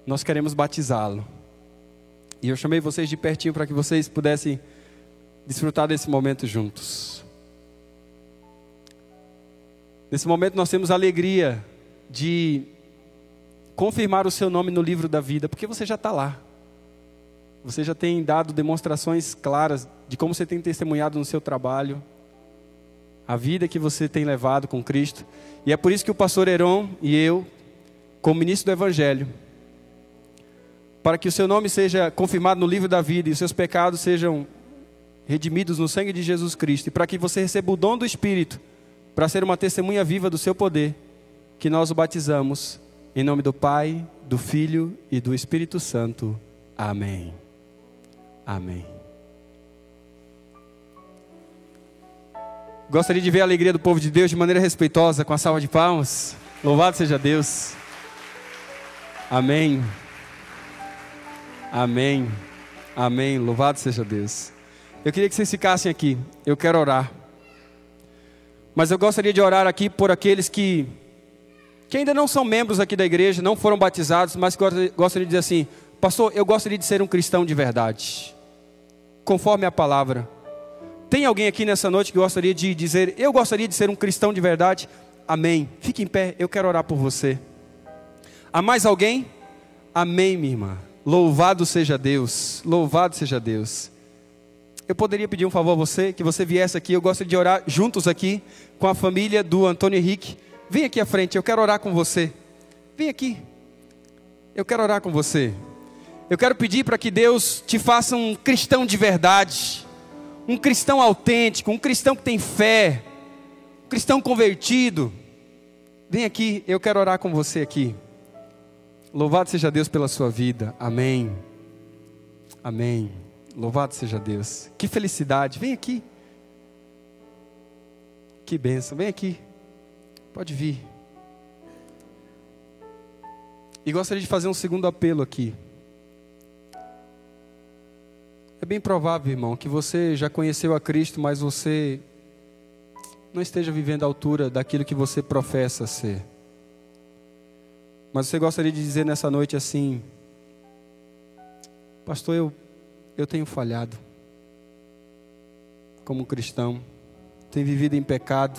Speaker 3: nós queremos batizá-lo. E eu chamei vocês de pertinho para que vocês pudessem desfrutar desse momento juntos. Nesse momento nós temos a alegria de confirmar o seu nome no livro da vida, porque você já está lá. Você já tem dado demonstrações claras de como você tem testemunhado no seu trabalho, a vida que você tem levado com Cristo. E é por isso que o pastor Heron e eu, como ministro do Evangelho, para que o seu nome seja confirmado no livro da vida e os seus pecados sejam redimidos no sangue de Jesus Cristo, e para que você receba o dom do Espírito, para ser uma testemunha viva do seu poder, que nós o batizamos, em nome do Pai, do Filho e do Espírito Santo. Amém. Amém. Gostaria de ver a alegria do povo de Deus de maneira respeitosa, com a salva de palmas. Louvado seja Deus. Amém. Amém. Amém. Louvado seja Deus. Eu queria que vocês ficassem aqui. Eu quero orar. Mas eu gostaria de orar aqui por aqueles que ainda não são membros aqui da igreja, não foram batizados, mas gostaria de dizer assim: pastor, eu gostaria de ser um cristão de verdade, conforme a palavra. Tem alguém aqui nessa noite que gostaria de dizer: eu gostaria de ser um cristão de verdade? Amém. Fique em pé, eu quero orar por você. Há mais alguém? Amém, minha irmã. Louvado seja Deus. Louvado seja Deus. Eu poderia pedir um favor a você, que você viesse aqui. Eu gostaria de orar juntos aqui com a família do Antônio Henrique. Vem aqui à frente, eu quero orar com você. Vem aqui. Eu quero orar com você. Eu quero pedir para que Deus te faça um cristão de verdade, um cristão autêntico, um cristão que tem fé, um cristão convertido. Vem aqui, eu quero orar com você aqui. Louvado seja Deus pela sua vida. Amém. Amém. Louvado seja Deus. Que felicidade. Vem aqui. Que bênção. Vem aqui. Pode vir. E gostaria de fazer um segundo apelo aqui. É bem provável, irmão, que você já conheceu a Cristo, mas você não esteja vivendo à altura daquilo que você professa ser. Mas você gostaria de dizer nessa noite assim: pastor, eu tenho falhado como cristão, tenho vivido em pecado,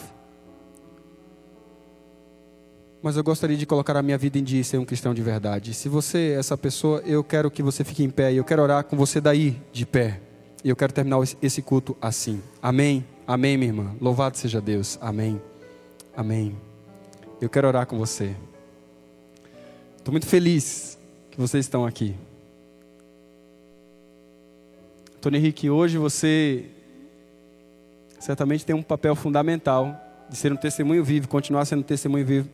Speaker 3: mas eu gostaria de colocar a minha vida em dia e ser um cristão de verdade. Se você é essa pessoa, eu quero que você fique em pé, e eu quero orar com você daí, de pé. E eu quero terminar esse culto assim. Amém? Amém, minha irmã. Louvado seja Deus. Amém. Amém. Eu quero orar com você. Estou muito feliz que vocês estão aqui. Tony Henrique, hoje você certamente tem um papel fundamental de ser um testemunho vivo, continuar sendo um testemunho vivo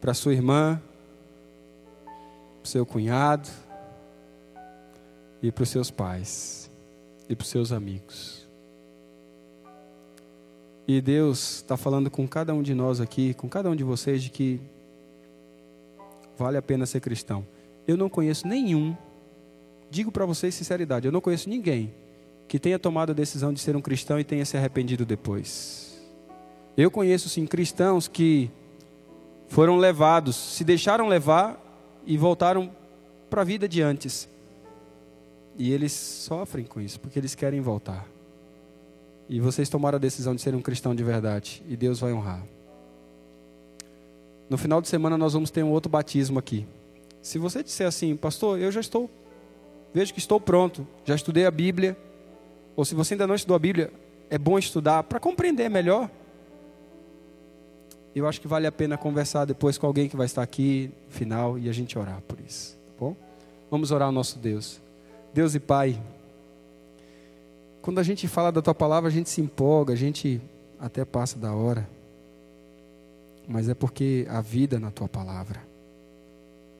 Speaker 3: para sua irmã, para o seu cunhado e para os seus pais e para os seus amigos. E Deus está falando com cada um de nós aqui, com cada um de vocês, de que vale a pena ser cristão. Eu não conheço nenhum, digo para vocês sinceridade, eu não conheço ninguém que tenha tomado a decisão de ser um cristão e tenha se arrependido depois. Eu conheço sim cristãos que foram levados, se deixaram levar e voltaram para a vida de antes. E eles sofrem com isso, porque eles querem voltar. E vocês tomaram a decisão de ser um cristão de verdade, e Deus vai honrar. No final de semana nós vamos ter um outro batismo aqui. Se você disser assim: pastor, eu já estou, vejo que estou pronto, já estudei a Bíblia. Ou se você ainda não estudou a Bíblia, é bom estudar para compreender melhor. Eu acho que vale a pena conversar depois com alguém que vai estar aqui no final e a gente orar por isso, tá bom? Vamos orar ao nosso Deus. Deus e Pai, quando a gente fala da Tua palavra, a gente se empolga, a gente até passa da hora. Mas é porque há vida na Tua palavra.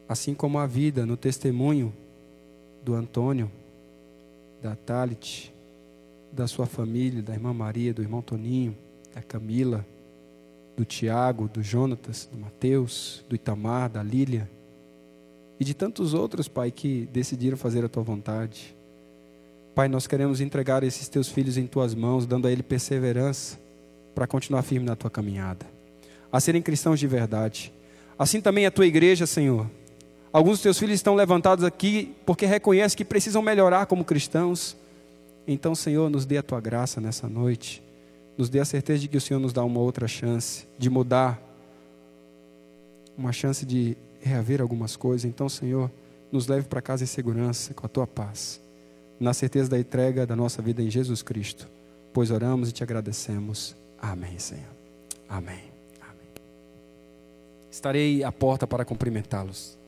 Speaker 3: Assim como há vida no testemunho do Antônio, da Thalite, da sua família, da irmã Maria, do irmão Toninho, da Camila, do Tiago, do Jonatas, do Mateus, do Itamar, da Lília e de tantos outros, Pai, que decidiram fazer a Tua vontade. Pai, nós queremos entregar esses Teus filhos em Tuas mãos, dando a eles perseverança para continuar firme na Tua caminhada, a serem cristãos de verdade. Assim também a Tua igreja, Senhor. Alguns dos Teus filhos estão levantados aqui porque reconhecem que precisam melhorar como cristãos. Então, Senhor, nos dê a Tua graça nessa noite. Nos dê a certeza de que o Senhor nos dá uma outra chance de mudar, uma chance de reaver algumas coisas. Então, Senhor, nos leve para casa em segurança, com a Tua paz, na certeza da entrega da nossa vida em Jesus Cristo, pois oramos e Te agradecemos. Amém, Senhor. Amém. Amém. Estarei à porta para cumprimentá-los.